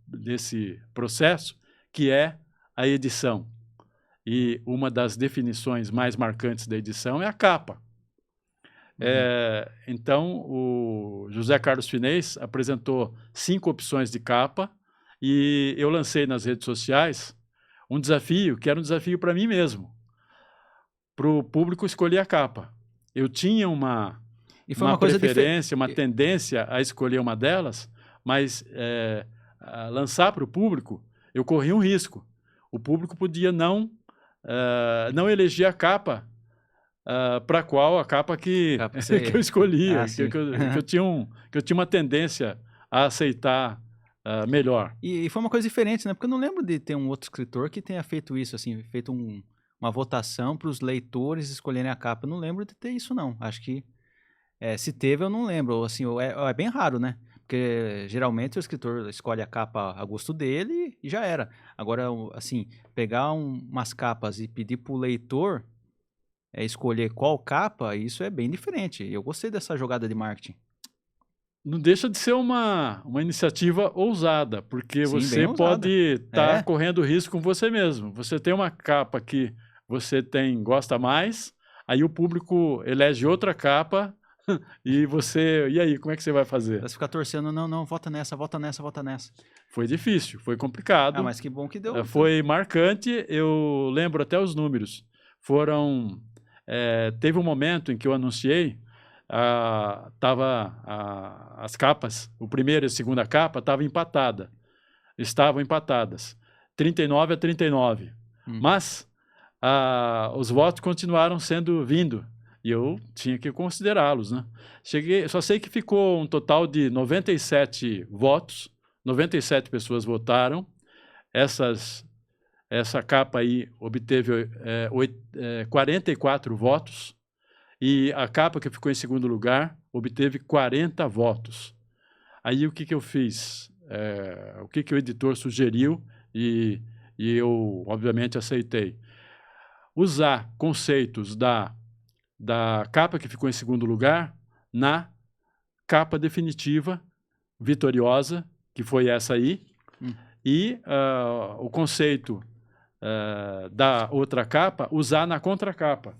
desse processo, que é a edição? E uma das definições mais marcantes da edição é a capa. Então, o José Carlos Finez apresentou 5 opções de capa e eu lancei nas redes sociais um desafio, que era um desafio para mim mesmo, para o público escolher a capa. Eu tinha uma preferência, uma tendência a escolher uma delas, mas lançar para o público, eu corria um risco. O público podia não eleger a capa para qual a capa que eu escolhia, que eu tinha uma tendência a aceitar melhor. E foi uma coisa diferente, né? Porque eu não lembro de ter um outro escritor que tenha feito isso, assim, feito uma votação para os leitores escolherem a capa. Eu não lembro de ter isso, não. Acho que se teve, eu não lembro. Ou, assim, é bem raro, né? Porque geralmente o escritor escolhe a capa a gosto dele e já era. Agora, assim, pegar umas capas e pedir para o leitor escolher qual capa, isso é bem diferente. Eu gostei dessa jogada de marketing. Não deixa de ser uma iniciativa ousada, porque Sim, você bem pode estar É. correndo risco com você mesmo. Você tem uma capa que você gosta mais, aí o público elege outra capa e aí, como é que você vai fazer? Você fica torcendo, não, vota nessa, vota nessa, vota nessa. Foi difícil, foi complicado. Mas que bom que deu. Foi marcante, eu lembro até os números. Teve um momento em que eu anunciei, as capas, o primeiro e a segunda capa estavam empatadas, 39-39, mas os votos continuaram vindo, e eu tinha que considerá-los, né? Só sei que ficou um total de 97 votos, 97 pessoas votaram, essa capa aí obteve 44 votos, e a capa que ficou em segundo lugar obteve 40 votos. Aí o que eu fiz? O que o editor sugeriu e eu, obviamente, aceitei. Usar conceitos da capa que ficou em segundo lugar na capa definitiva, vitoriosa, que foi essa aí, e o conceito da outra capa, usar na contracapa.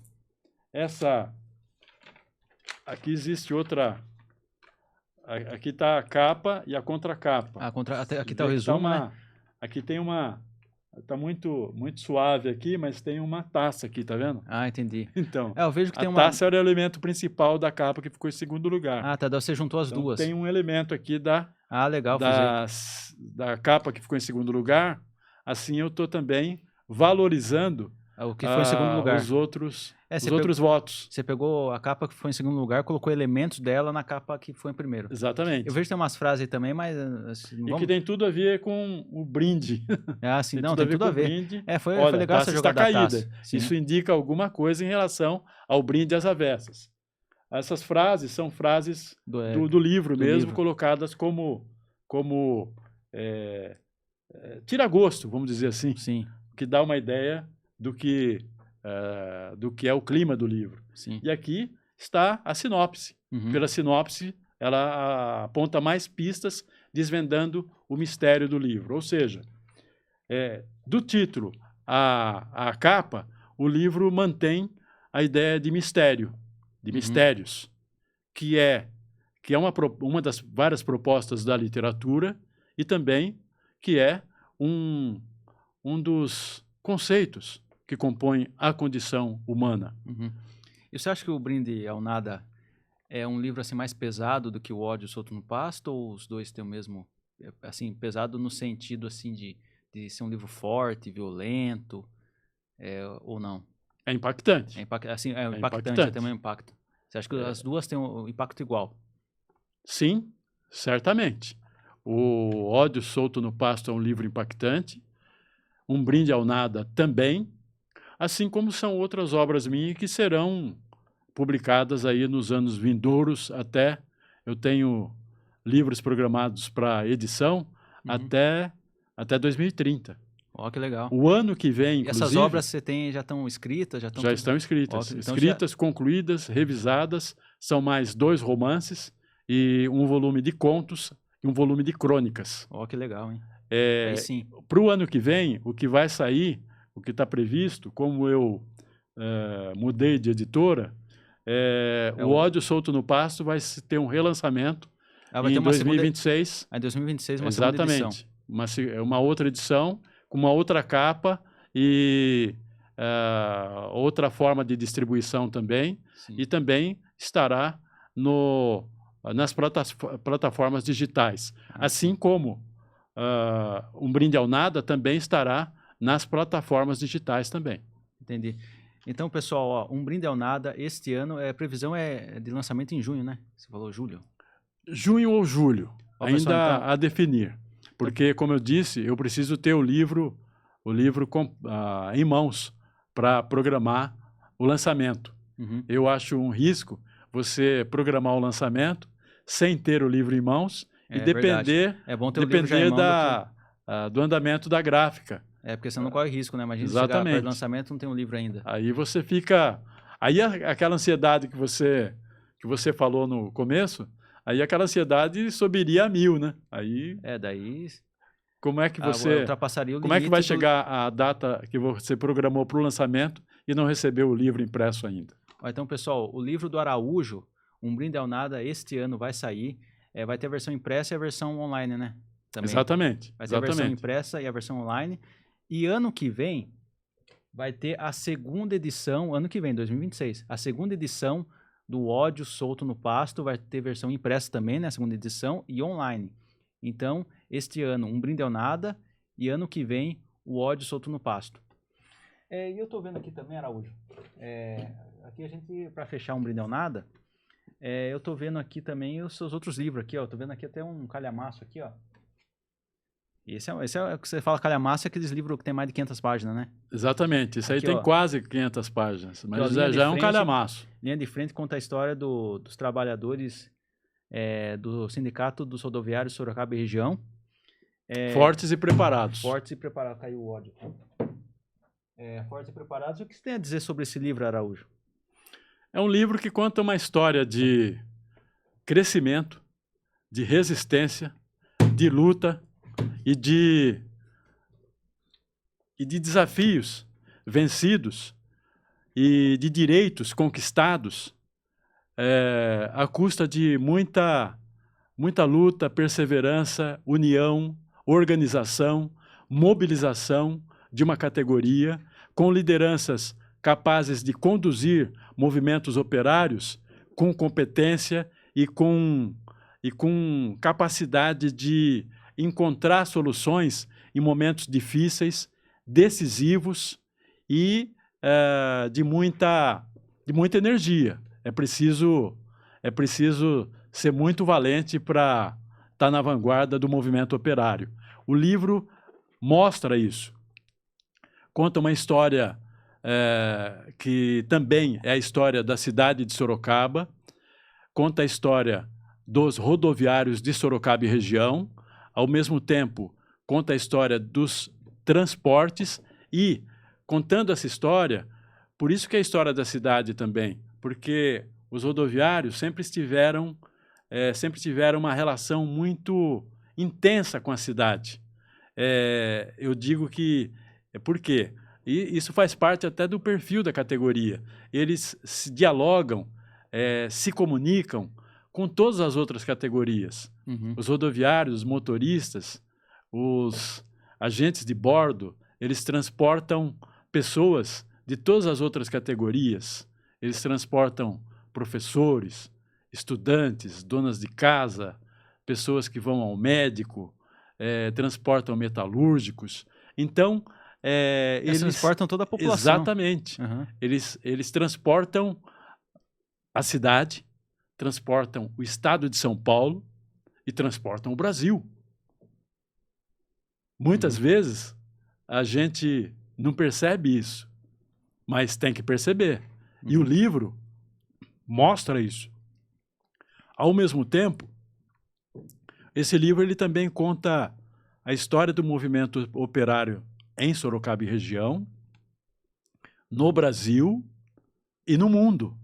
Aqui existe outra... Aqui está a capa e a contracapa. Aqui está o resumo, né? Aqui tem uma... Está muito suave aqui, mas tem uma taça aqui, tá vendo? Ah, entendi. Então, eu vejo que tem a taça era o elemento principal da capa que ficou em segundo lugar. Ah, tá. Você juntou as então, duas. Tem um elemento aqui da capa que ficou em segundo lugar. Assim, eu estou também valorizando o que foi em segundo lugar. Os outros votos. Você pegou a capa que foi em segundo lugar, colocou elementos dela na capa que foi em primeiro. Exatamente. Eu vejo que tem umas frases aí também, mas... Assim, que tem tudo a ver com o brinde. Sim, tem tudo a ver. Brinde. Foi Olha, legal essa jogada da taça. Isso indica alguma coisa em relação ao brinde às avessas. Essas frases são frases do livro mesmo, colocadas como tira-gosto, vamos dizer assim. Sim. Que dá uma ideia do que é o clima do livro. Sim. E aqui está a sinopse. Pela sinopse, ela aponta mais pistas, desvendando o mistério do livro. Ou seja, do título à capa, o livro mantém a ideia de mistério, de mistérios, que é uma das várias propostas da literatura e também que é um dos conceitos que compõem a condição humana. E você acha que o Brinde ao Nada é um livro assim mais pesado do que o Ódio Solto no Pasto, ou os dois têm o mesmo, assim, pesado no sentido assim de ser um livro forte, violento, ou não? É impactante. Impactante, tem o mesmo impacto. Você acha que as duas têm um impacto igual? Sim, certamente. O Ódio Solto no Pasto é um livro impactante, Um Brinde ao Nada também, assim como são outras obras minhas que serão publicadas aí nos anos vindouros. Até eu tenho livros programados para edição até 2030. Que legal. O ano que vem, inclusive... E essas obras você tem, já estão escritas? Já estão escritas. Escritas, concluídas, revisadas. São mais 2 romances e um volume de contos e um volume de crônicas. Que legal, hein? Sim. Para o ano que vem, o que vai sair, o que está previsto, como eu mudei de editora, o Ódio Solto no Pasto vai ter um relançamento em 2026. Em 2026, uma segunda edição. Exatamente. Uma outra edição, com uma outra capa e outra forma de distribuição também. Sim. E também estará nas plataformas digitais. Assim como Um Brinde ao Nada também estará nas plataformas digitais também. Entendi. Então, pessoal, Um Brinde ao Nada, este ano, a previsão é de lançamento em junho, né? Você falou julho? Junho ou julho, ainda pessoal, então... a definir. Porque, como eu disse, eu preciso ter o livro em mãos para programar o lançamento. Eu acho um risco você programar o lançamento sem ter o livro em mãos e depender do andamento da gráfica. Porque você não corre risco, né? Imagina Exatamente. Chegar perto do lançamento não tem um livro ainda. Aí você fica... Aí aquela ansiedade que você falou no começo, aí aquela ansiedade subiria a 1000, né? Aí... daí... Como é que você... ultrapassaria o limite. Como é que vai chegar a data que você programou para o lançamento e não recebeu o livro impresso ainda? Então, pessoal, o livro do Araújo, Um Brinde ao Nada, este ano vai sair. Vai ter a versão impressa e a versão online, né? Também. Exatamente. Vai ter a versão impressa e a versão online. E ano que vem vai ter a segunda edição, ano que vem, 2026, a segunda edição do Ódio Solto no Pasto, vai ter versão impressa também, né? A segunda edição, e online. Então, este ano, Um Brinde ao Nada, e ano que vem, o Ódio Solto no Pasto. E eu tô vendo aqui também, Araújo, aqui a gente, para fechar Um Brinde ao Nada, eu tô vendo aqui também os seus outros livros aqui, ó. Tô vendo aqui até um calhamaço aqui, ó. Esse é o que você fala calhamaço, é aqueles livros que tem mais de 500 páginas, né? Exatamente. Isso aí Aqui, tem ó. quase 500 páginas, Aqui, ó, mas linha de já é um frente. calhamaço. Linha de frente conta a história dos trabalhadores do Sindicato dos Rodoviários Sorocaba e Região. Fortes e preparados. Fortes e preparados. Caiu o ódio. Fortes e preparados. O que você tem a dizer sobre esse livro, Araújo? É um livro que conta uma história de crescimento, de resistência, de luta e de desafios vencidos e de direitos conquistados à custa de muita luta, perseverança, união, organização, mobilização de uma categoria com lideranças capazes de conduzir movimentos operários com competência e com capacidade de encontrar soluções em momentos difíceis, decisivos e de muita energia. É preciso ser muito valente para estar na vanguarda do movimento operário. O livro mostra isso. Conta uma história que também é a história da cidade de Sorocaba, conta a história dos rodoviários de Sorocaba e região, ao mesmo tempo conta a história dos transportes e, contando essa história, por isso que é a história da cidade também, porque os rodoviários sempre tiveram uma relação muito intensa com a cidade. Eu digo que... Por quê? E isso faz parte até do perfil da categoria. Eles se dialogam, se comunicam com todas as outras categorias. Uhum. Os rodoviários, os motoristas, os agentes de bordo, eles transportam pessoas de todas as outras categorias. Eles transportam professores, estudantes, donas de casa, pessoas que vão ao médico, transportam metalúrgicos. Então, eles transportam toda a população. Exatamente. Uhum. Eles transportam a cidade, transportam o estado de São Paulo e transportam o Brasil. Muitas vezes a gente não percebe isso, mas tem que perceber. E o livro mostra isso. Ao mesmo tempo, esse livro ele também conta a história do movimento operário em Sorocaba e região, no Brasil e no mundo.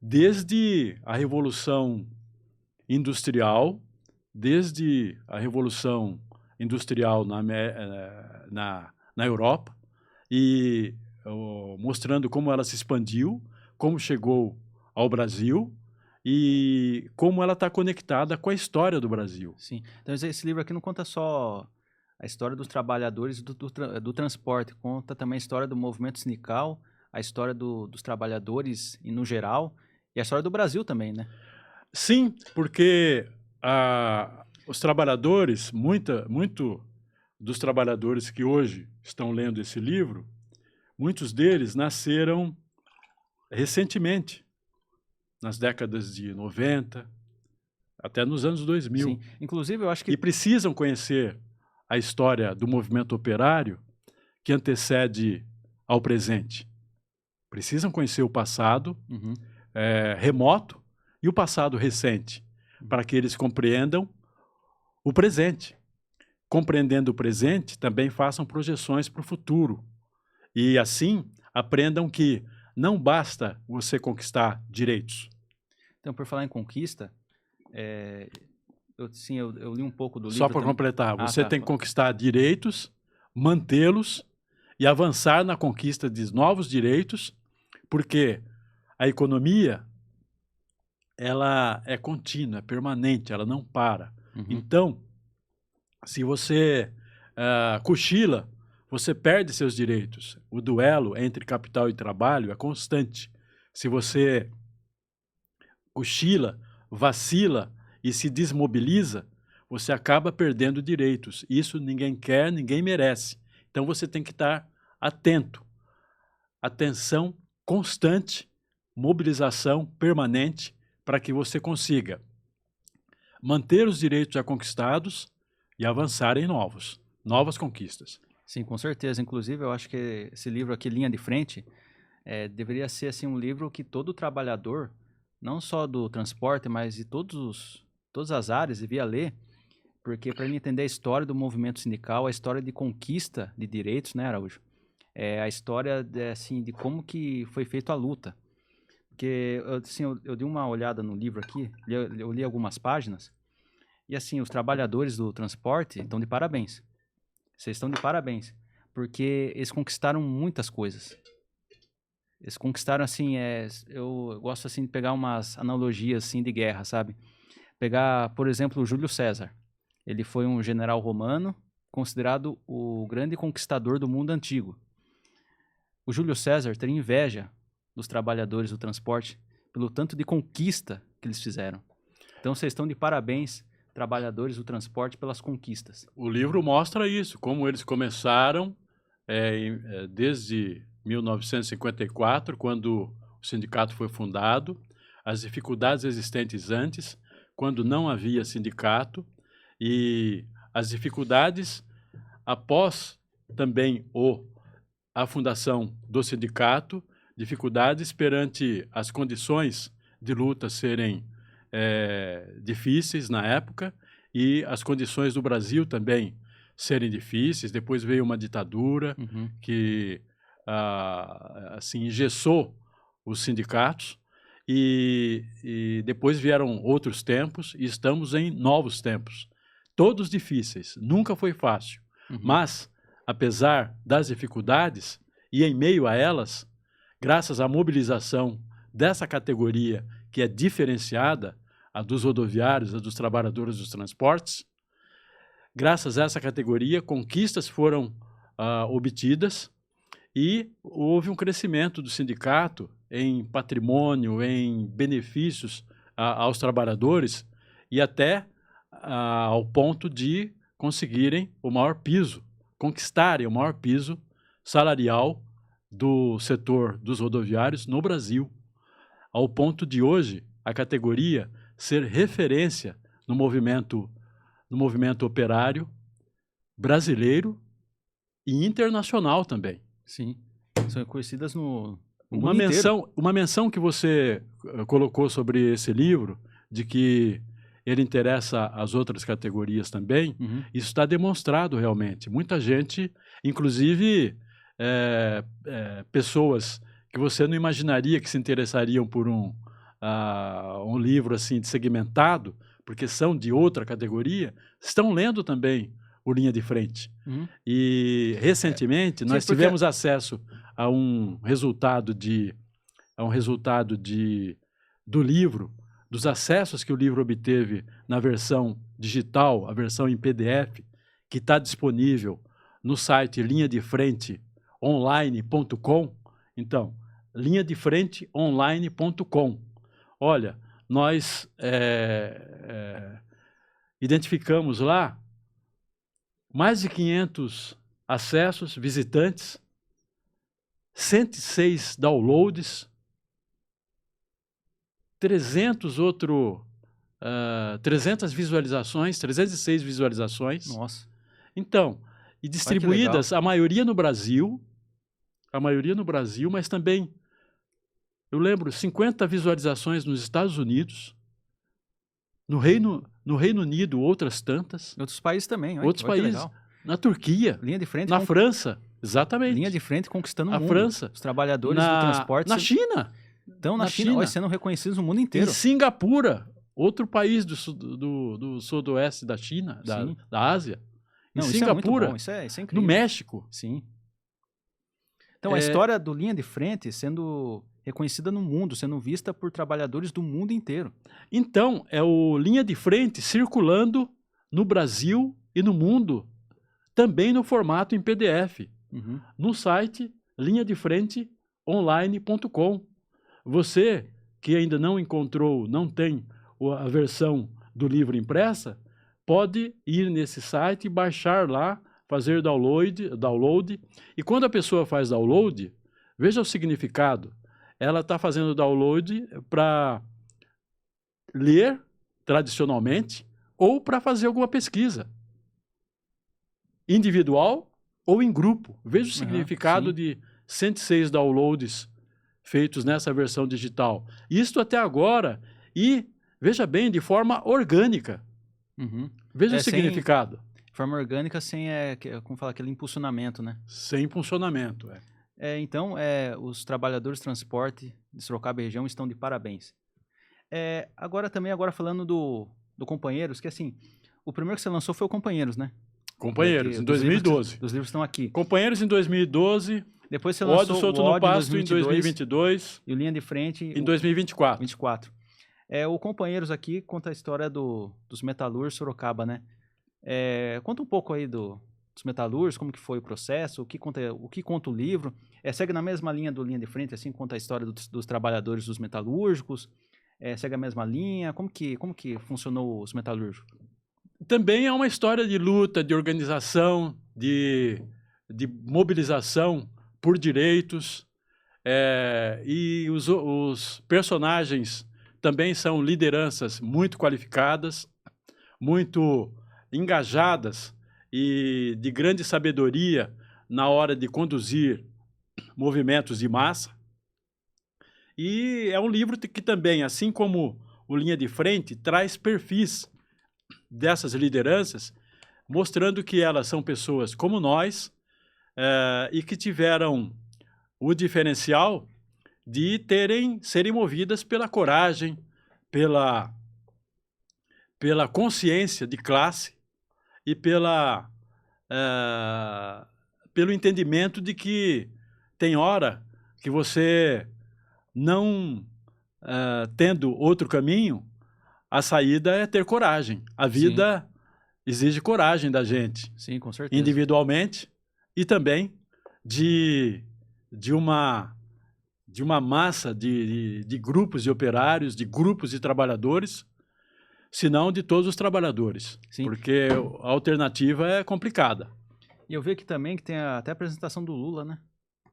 Desde a Revolução Industrial, desde a Revolução Industrial na Europa, e mostrando como ela se expandiu, como chegou ao Brasil e como ela está conectada com a história do Brasil. Sim. Então esse livro aqui não conta só a história dos trabalhadores do transporte, conta também a história do movimento sindical, a história dos trabalhadores no geral e a história do Brasil também, né? Sim, porque os trabalhadores, muito dos trabalhadores que hoje estão lendo esse livro, muitos deles nasceram recentemente, nas décadas de 90, até nos anos 2000. Sim. Inclusive, eu acho que... E precisam conhecer a história do movimento operário que antecede ao presente. Precisam conhecer o passado remoto e o passado recente, para que eles compreendam o presente. Compreendendo o presente, também façam projeções para o futuro. E assim, aprendam que não basta você conquistar direitos. Então, por falar em conquista, eu li um pouco do livro. Só para completar, você tem que conquistar direitos, mantê-los e avançar na conquista de novos direitos, porque a economia ela é contínua, é permanente, ela não para. Então, se você cochila, você perde seus direitos. O duelo entre capital e trabalho é constante. Se você cochila, vacila e se desmobiliza, você acaba perdendo direitos. Isso ninguém quer, ninguém merece. Então você tem que estar atento. Atenção constante, mobilização permanente para que você consiga manter os direitos já conquistados e avançar em novas conquistas. Sim, com certeza. Inclusive, eu acho que esse livro aqui, Linha de Frente, deveria ser assim, um livro que todo trabalhador, não só do transporte, mas de todas as áreas, devia ler, porque para ele entender a história do movimento sindical, a história de conquista de direitos, né, Araújo? A história assim, de como que foi feita a luta. Porque assim, eu dei uma olhada no livro aqui, eu li algumas páginas, e assim, os trabalhadores do transporte estão de parabéns. Vocês estão de parabéns, porque eles conquistaram muitas coisas. Eles conquistaram, assim, eu gosto, assim, de pegar umas analogias, assim, de guerra, sabe? Pegar, por exemplo, o Júlio César. Ele foi um general romano, considerado o grande conquistador do mundo antigo. O Júlio César teria inveja dos trabalhadores do transporte pelo tanto de conquista que eles fizeram. Então, vocês estão de parabéns, trabalhadores do transporte, pelas conquistas. O livro mostra isso, como eles começaram desde 1954, quando o sindicato foi fundado, as dificuldades existentes antes, quando não havia sindicato, e as dificuldades após também a fundação do sindicato, dificuldades perante as condições de luta serem difíceis na época e as condições do Brasil também serem difíceis. Depois veio uma ditadura que assim engessou os sindicatos e depois vieram outros tempos e estamos em novos tempos, todos difíceis. Nunca foi fácil, mas apesar das dificuldades e em meio a elas, graças à mobilização dessa categoria que é diferenciada, a dos rodoviários, a dos trabalhadores dos transportes, graças a essa categoria, conquistas foram obtidas e houve um crescimento do sindicato em patrimônio, em benefícios aos trabalhadores e até ao ponto de conseguirem o maior piso, conquistarem o maior piso salarial do setor dos rodoviários no Brasil, ao ponto de hoje a categoria ser referência no movimento operário brasileiro e internacional também. Sim, são reconhecidas no Uma mundo inteiro. uma menção que você colocou sobre esse livro, de que ele interessa às outras categorias também, isso está demonstrado realmente. Muita gente, inclusive pessoas que você não imaginaria que se interessariam por um livro assim segmentado, porque são de outra categoria, estão lendo também o Linha de Frente. E recentemente nós tivemos acesso a um resultado do livro, dos acessos que o livro obteve na versão digital, a versão em PDF, que está disponível no site linhadefrenteonline.com. Então, linhadefrenteonline.com. Olha, nós identificamos lá mais de 500 acessos, visitantes, 106 downloads, 300 visualizações, 306 visualizações. Nossa. Então, e distribuídas, a maioria no Brasil, mas também, eu lembro, 50 visualizações nos Estados Unidos, no Reino Unido, outras tantas. Em outros países também. Outros países. Na Turquia. Linha de frente. Na França. Exatamente. Linha de frente conquistando o mundo. Na França. Os trabalhadores do transporte. Na China. Então, na China, sendo reconhecidos no mundo inteiro. Em Singapura, outro país do sudoeste da China, da Ásia. Em Singapura. Isso é incrível. No México. Sim. Então, a história do Linha de Frente sendo reconhecida no mundo, sendo vista por trabalhadores do mundo inteiro. Então, é o Linha de Frente circulando no Brasil e no mundo, também no formato em PDF, no site linhadefrenteonline.com. Você que ainda não encontrou, não tem a versão do livro impressa, pode ir nesse site e baixar lá, fazer download. E quando a pessoa faz download, veja o significado. Ela está fazendo download para ler tradicionalmente ou para fazer alguma pesquisa. individual ou em grupo. Veja o Aham, significado sim. de 106 downloads feitos nessa versão digital. Isto até agora, e veja bem, de forma orgânica. Uhum. Veja o Sem significado. forma orgânica, sem, como fala, aquele impulsionamento, né? Sem funcionamento. Então, os trabalhadores de transporte de Sorocaba e região estão de parabéns. Agora falando do Companheiros, que assim, o primeiro que você lançou foi o Companheiros, né? Companheiros, em Dos livros 2012. dos livros que estão aqui. Companheiros em 2012, Depois você Ódio lançou Solto o no Ódio em Pasto em 2022 2022 e o Linha de Frente em 2024. 24. O Companheiros aqui conta a história dos metalúrgicos de Sorocaba, né? Conta um pouco aí dos metalúrgicos, como que foi o processo, o que conta o livro. Segue na mesma linha do Linha de Frente, assim, conta a história dos trabalhadores dos metalúrgicos. Segue a mesma linha. Como que funcionou os metalúrgicos? Também é uma história de luta, de organização, de mobilização por direitos. E os personagens também são lideranças muito qualificadas, muito engajadas e de grande sabedoria na hora de conduzir movimentos de massa. E é um livro que também, assim como o Linha de Frente, traz perfis dessas lideranças, mostrando que elas são pessoas como nós e que tiveram o diferencial de serem movidas pela coragem, pela consciência de classe e pelo entendimento de que tem hora que você não tendo outro caminho, a saída é ter coragem. A vida exige coragem da gente. Sim, com certeza. Individualmente e também de uma massa de grupos de operários, de grupos de trabalhadores, se não de todos os trabalhadores. Sim. Porque a alternativa é complicada. E eu vi aqui também que tem até a apresentação do Lula, né?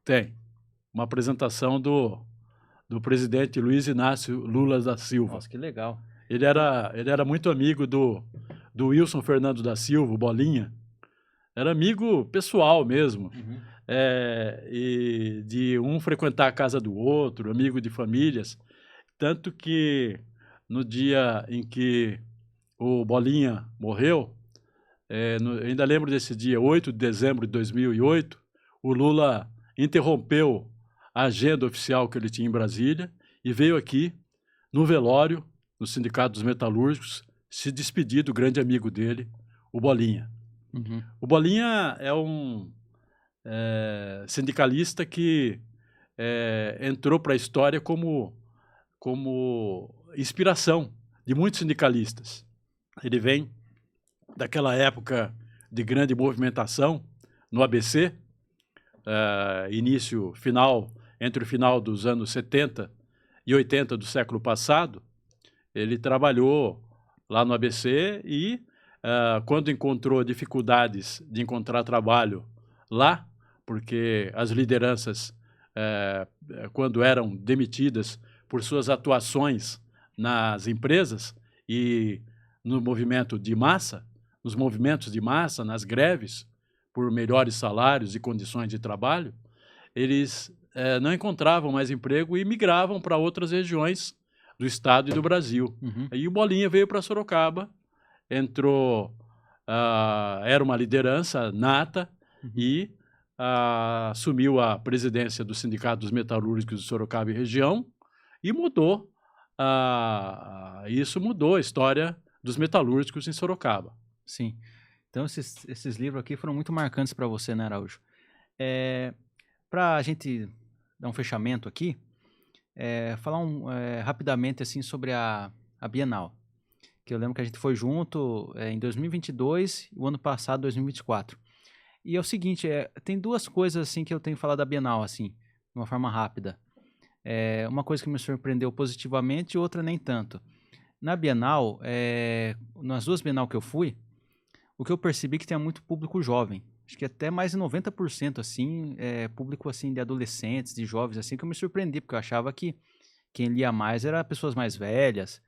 Tem. Uma apresentação do presidente Luiz Inácio Lula da Silva. Nossa, que legal. Ele era muito amigo do Wilson Fernando da Silva, o Bolinha. Era amigo pessoal mesmo. Uhum. E de um frequentar a casa do outro, amigo de famílias. Tanto que no dia em que o Bolinha morreu, ainda lembro desse dia, 8 de dezembro de 2008, o Lula interrompeu a agenda oficial que ele tinha em Brasília e veio aqui no velório, no Sindicato dos Metalúrgicos, se despedir do grande amigo dele, o Bolinha. Uhum. O Bolinha é um sindicalista que entrou para a história como inspiração de muitos sindicalistas. Ele vem daquela época de grande movimentação no ABC, entre o final dos anos 70 e 80 do século passado. Ele trabalhou lá no ABC e, quando encontrou dificuldades de encontrar trabalho lá, porque as lideranças, quando eram demitidas por suas atuações nas empresas e no movimento de massa, nos movimentos de massa, nas greves, por melhores salários e condições de trabalho, eles não encontravam mais emprego e migravam para outras regiões do estado e do Brasil. Uhum. Aí o Bolinha veio para Sorocaba, entrou, era uma liderança nata e assumiu a presidência do Sindicato dos Metalúrgicos de Sorocaba e região e mudou, isso mudou a história dos metalúrgicos em Sorocaba. Sim. Então, esses livros aqui foram muito marcantes para você, né, Araújo? Para a gente dar um fechamento aqui, falar rapidamente assim, sobre a Bienal, que eu lembro que a gente foi junto em 2022 e o ano passado, 2024. E é o seguinte, tem duas coisas assim que eu tenho que falar da Bienal, assim, de uma forma rápida. Uma coisa que me surpreendeu positivamente e outra nem tanto. Na Bienal, nas duas Bienal que eu fui, o que eu percebi que tinha muito público jovem. Acho que até mais de 90%, assim, público, assim, de adolescentes, de jovens, assim, que eu me surpreendi, porque eu achava que quem lia mais era pessoas mais velhas.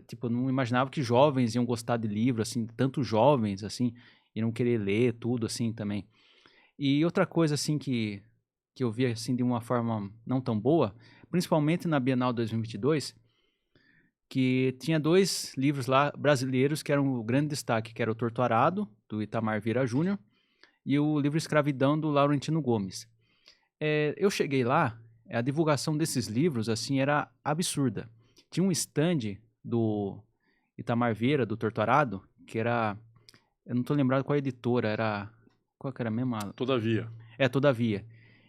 Tipo, eu não imaginava que jovens iam gostar de livro, assim, tanto jovens, assim. e não querer ler tudo assim também. E outra coisa assim que eu vi assim de uma forma não tão boa, principalmente na Bienal 2022, que tinha 2 livros lá brasileiros que eram o grande destaque, que era o Torto Arado, do Itamar Vieira Júnior, e o livro Escravidão, do Laurentino Gomes. Eu cheguei lá, a divulgação desses livros assim era absurda. Tinha um stand do Itamar Vieira, do Torto Arado, que era, eu não estou lembrado qual editora, qual que era mesmo? Todavia. Todavia.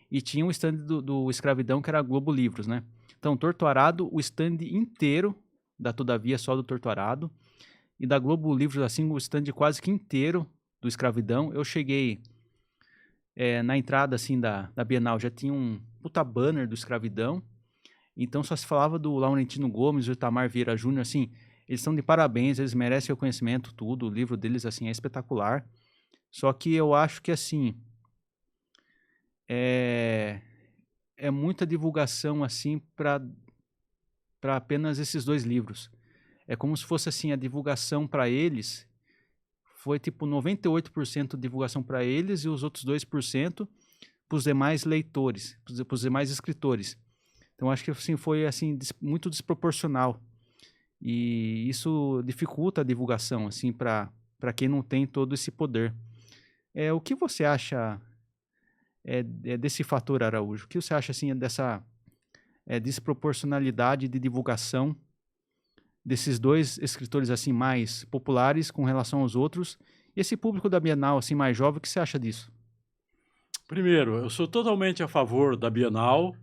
E tinha um stand do Escravidão, que era a Globo Livros, né? Então, Torto Arado, o stand inteiro da Todavia, só do Torto Arado, e da Globo Livros, assim, o stand quase que inteiro do Escravidão. Eu cheguei na entrada, assim, da Bienal, já tinha um puta banner do Escravidão, então só se falava do Laurentino Gomes, do Itamar Vieira Júnior, assim, eles estão de parabéns, eles merecem reconhecimento, tudo, o livro deles, assim, é espetacular. Só que eu acho que, assim, é muita divulgação, assim, para apenas esses 2 livros. É como se fosse, assim, a divulgação para eles foi, tipo, 98% divulgação para eles e os outros 2% para os demais leitores, para os demais escritores. Então, acho que, assim, foi, assim, muito desproporcional. E isso dificulta a divulgação, assim, para quem não tem todo esse poder. O que você acha desse fator, Araújo? O que você acha, assim, dessa desproporcionalidade de divulgação desses 2 escritores assim mais populares com relação aos outros, e esse público da Bienal assim mais jovem, o que você acha disso? Primeiro, eu sou totalmente a favor da Bienal,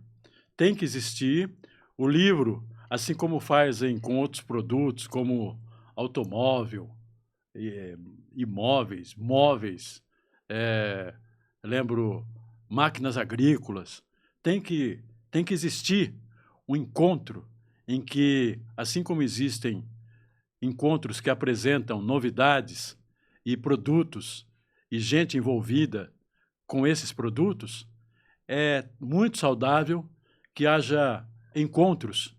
tem que existir. O livro, assim como fazem com outros produtos, como automóvel, imóveis, móveis, lembro, máquinas agrícolas, tem que existir um encontro em que, assim como existem encontros que apresentam novidades e produtos e gente envolvida com esses produtos, é muito saudável que haja encontros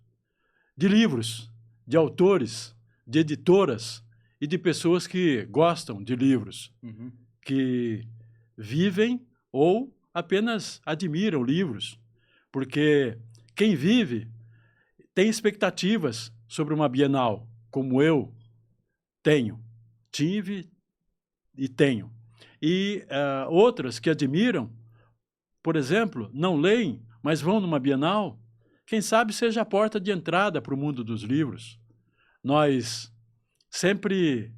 de livros, de autores, de editoras e de pessoas que gostam de livros, que vivem ou apenas admiram livros, porque quem vive tem expectativas sobre uma Bienal, como eu tive e tenho. E outras que admiram, por exemplo, não leem, mas vão numa Bienal, quem sabe seja a porta de entrada para o mundo dos livros. Nós sempre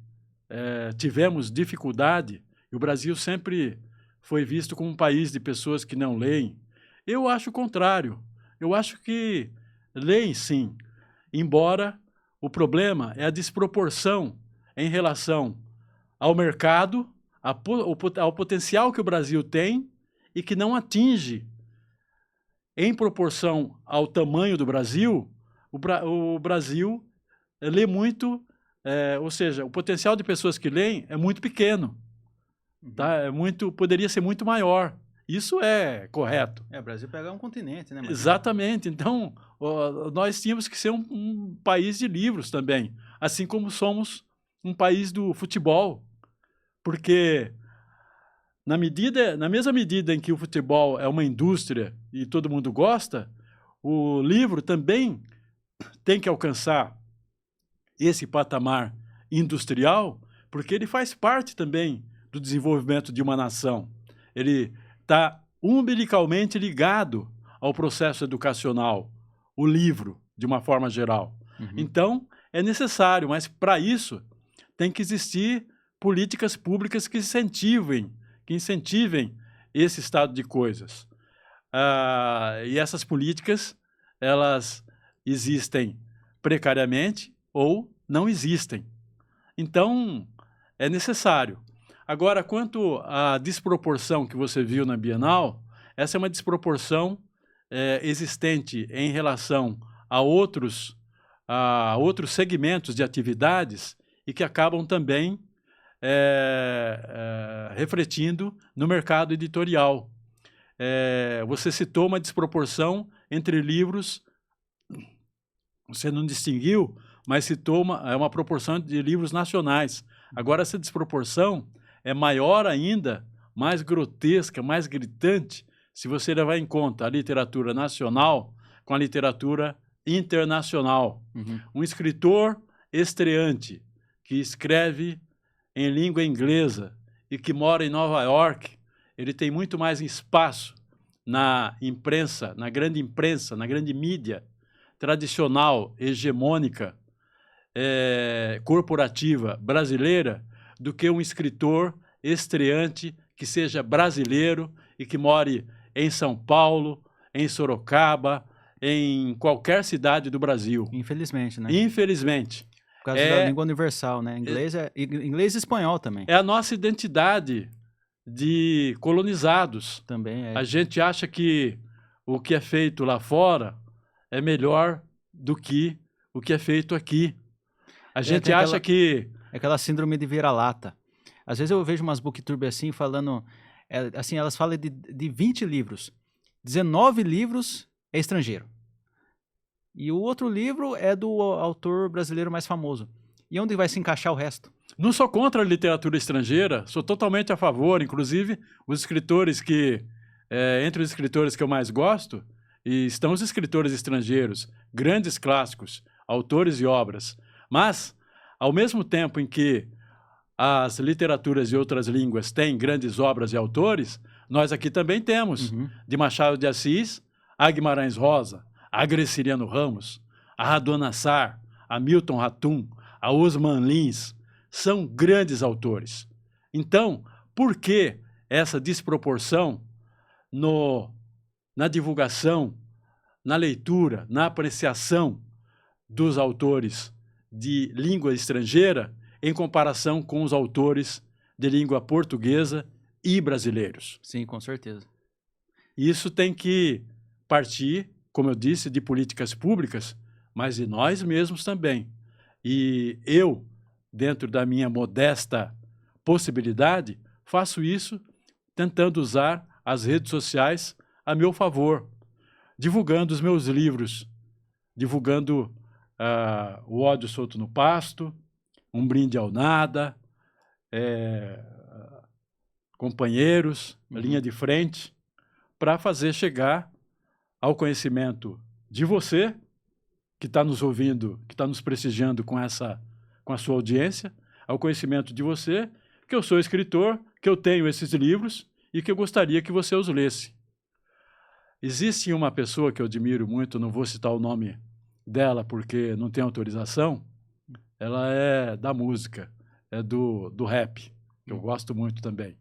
tivemos dificuldade, e o Brasil sempre foi visto como um país de pessoas que não leem. Eu acho o contrário. Eu acho que leem sim, embora o problema é a desproporção em relação ao mercado, ao potencial que o Brasil tem e que não atinge, em proporção ao tamanho do Brasil, o Brasil lê muito, ou seja, o potencial de pessoas que leem é muito pequeno, tá? Poderia ser muito maior. Isso é correto. O Brasil pegar um continente, né? Exatamente. Então, nós tínhamos que ser um país de livros também, assim como somos um país do futebol, porque na mesma medida em que o futebol é uma indústria e todo mundo gosta, o livro também tem que alcançar esse patamar industrial, porque ele faz parte também do desenvolvimento de uma nação. Ele está umbilicalmente ligado ao processo educacional, o livro, de uma forma geral. Então, é necessário, mas para isso tem que existir políticas públicas que incentivem esse estado de coisas. E essas políticas, elas existem precariamente ou não existem. Então, é necessário. Agora, quanto à desproporção que você viu na Bienal, essa é uma desproporção existente em relação a outros segmentos de atividades e que acabam também refletindo no mercado editorial. Você citou uma desproporção entre livros, você não distinguiu, mas citou uma proporção de livros nacionais. Agora, essa desproporção é maior ainda, mais grotesca, mais gritante, se você levar em conta a literatura nacional com a literatura internacional. Uhum. Um escritor estreante que escreve em língua inglesa e que mora em Nova York, ele tem muito mais espaço na imprensa, na grande mídia tradicional, hegemônica, corporativa brasileira, do que um escritor estreante que seja brasileiro e que more em São Paulo, em Sorocaba, em qualquer cidade do Brasil. Infelizmente, né? Infelizmente. Por causa da língua universal, né? Inglês e espanhol também. É a nossa identidade de colonizados. Também é. A gente acha que o que é feito lá fora é melhor do que o que é feito aqui. A gente acha que... É aquela síndrome de vira-lata. Às vezes eu vejo umas booktubers assim, falando... assim, elas falam de 20 livros. 19 livros é estrangeiro. E o outro livro é do autor brasileiro mais famoso. E onde vai se encaixar o resto? Não sou contra a literatura estrangeira, sou totalmente a favor. Inclusive, os escritores entre os escritores que eu mais gosto, estão os escritores estrangeiros, grandes clássicos, autores e obras. Mas, ao mesmo tempo em que as literaturas de outras línguas têm grandes obras e autores, nós aqui também temos, de Machado de Assis a Guimarães Rosa, a Graciliano Ramos, a Radona Sarr, a Milton Ratum, a Osman Lins, são grandes autores. Então, por que essa desproporção na divulgação, na leitura, na apreciação dos autores de língua estrangeira em comparação com os autores de língua portuguesa e brasileiros? Sim, com certeza. Isso tem que partir, como eu disse, de políticas públicas, mas de nós mesmos também. E eu, dentro da minha modesta possibilidade, faço isso tentando usar as redes sociais a meu favor, divulgando os meus livros, divulgando O Ódio Solto no Pasto, Um Brinde ao Nada, Companheiros, Linha de Frente, para fazer chegar ao conhecimento de você, que está nos ouvindo, que está nos prestigiando com a sua audiência, ao conhecimento de você, que eu sou escritor, que eu tenho esses livros e que eu gostaria que você os lesse. Existe uma pessoa que eu admiro muito, não vou citar o nome dela porque não tem autorização, ela é da música, é do rap, que eu gosto muito também.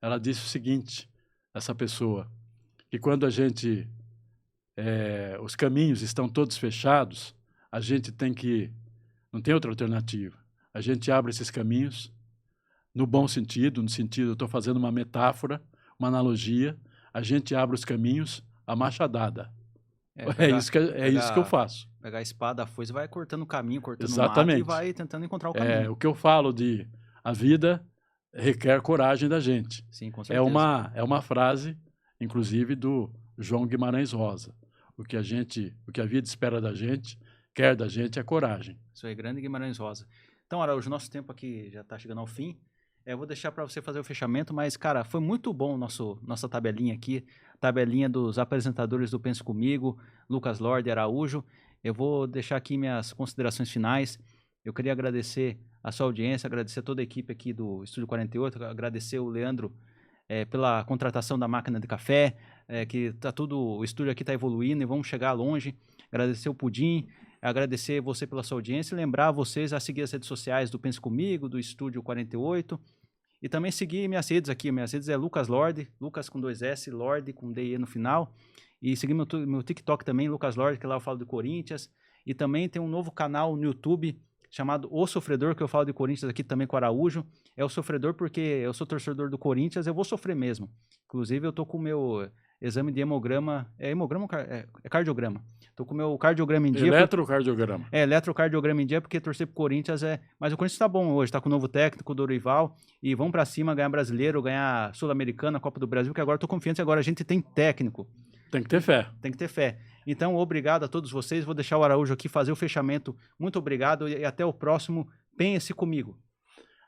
Ela disse o seguinte, essa pessoa, que quando os caminhos estão todos fechados, a gente não tem outra alternativa. A gente abre esses caminhos no bom sentido, no sentido, eu estou fazendo uma metáfora, uma analogia, a gente abre os caminhos a machadada. É isso que eu faço. Pegar a espada, a foice, vai cortando o caminho, cortando Exatamente. o mato e vai tentando encontrar o caminho. O que eu falo a vida requer coragem da gente. Sim, com certeza. É uma frase, inclusive, do João Guimarães Rosa. O que a vida espera da gente, quer da gente, é coragem. Isso aí, grande Guimarães Rosa. Então, Araújo, nosso tempo aqui já está chegando ao fim. Eu vou deixar para você fazer o fechamento, mas, cara, foi muito bom nossa tabelinha aqui, tabelinha dos apresentadores do Pense Comigo, Lucas Lorde, Araújo. Eu vou deixar aqui minhas considerações finais. Eu queria agradecer a sua audiência, agradecer a toda a equipe aqui do Estúdio 48, agradecer o Leandro pela contratação da máquina de café, que o estúdio aqui está evoluindo e vamos chegar longe. Agradecer o Pudim, agradecer você pela sua audiência e lembrar vocês a seguir as redes sociais do Pense Comigo, do Estúdio 48 e também seguir minhas redes aqui. Minhas redes é Lucas Lorde, Lucas com 2S, Lorde com D-E no final. E seguir meu TikTok também, Lucas Lorde, que lá eu falo de Corinthians. E também tem um novo canal no YouTube chamado O Sofredor, que eu falo de Corinthians aqui também com o Araújo. É o Sofredor porque eu sou torcedor do Corinthians, eu vou sofrer mesmo. Inclusive, eu tô com o meu exame de hemograma. É hemograma ou é cardiograma? Tô com o meu cardiograma em dia. Eletrocardiograma. Eletrocardiograma em dia, porque torcer pro Corinthians Mas o Corinthians tá bom hoje, tá com o novo técnico, o Dorival. E vamos pra cima, ganhar brasileiro, ganhar Sul-Americana, Copa do Brasil, que agora eu tô confiante, agora a gente tem técnico. Tem que ter fé. Tem que ter fé. Então, obrigado a todos vocês. Vou deixar o Araújo aqui fazer o fechamento. Muito obrigado e até o próximo. Pense Comigo.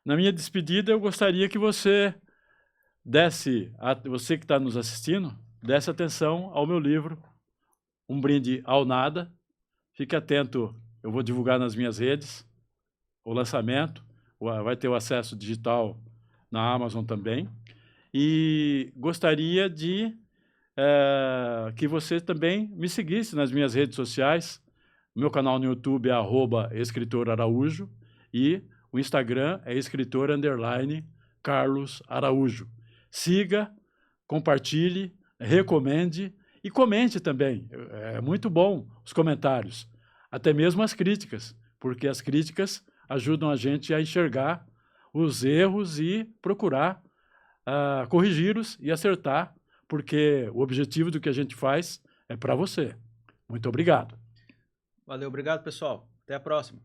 Na minha despedida, eu gostaria que você você que está nos assistindo, desse atenção ao meu livro, Um Brinde ao Nada. Fique atento, eu vou divulgar nas minhas redes o lançamento, vai ter o acesso digital na Amazon também. E gostaria de que você também me seguisse nas minhas redes sociais. Meu canal no YouTube é @escritoraraújo e o Instagram é escritor_Carlos Araújo. Siga, compartilhe, recomende e comente também. É muito bom os comentários, até mesmo as críticas, porque as críticas ajudam a gente a enxergar os erros e procurar corrigi-los e acertar, porque o objetivo do que a gente faz é para você. Muito obrigado. Valeu, obrigado, pessoal. Até a próxima.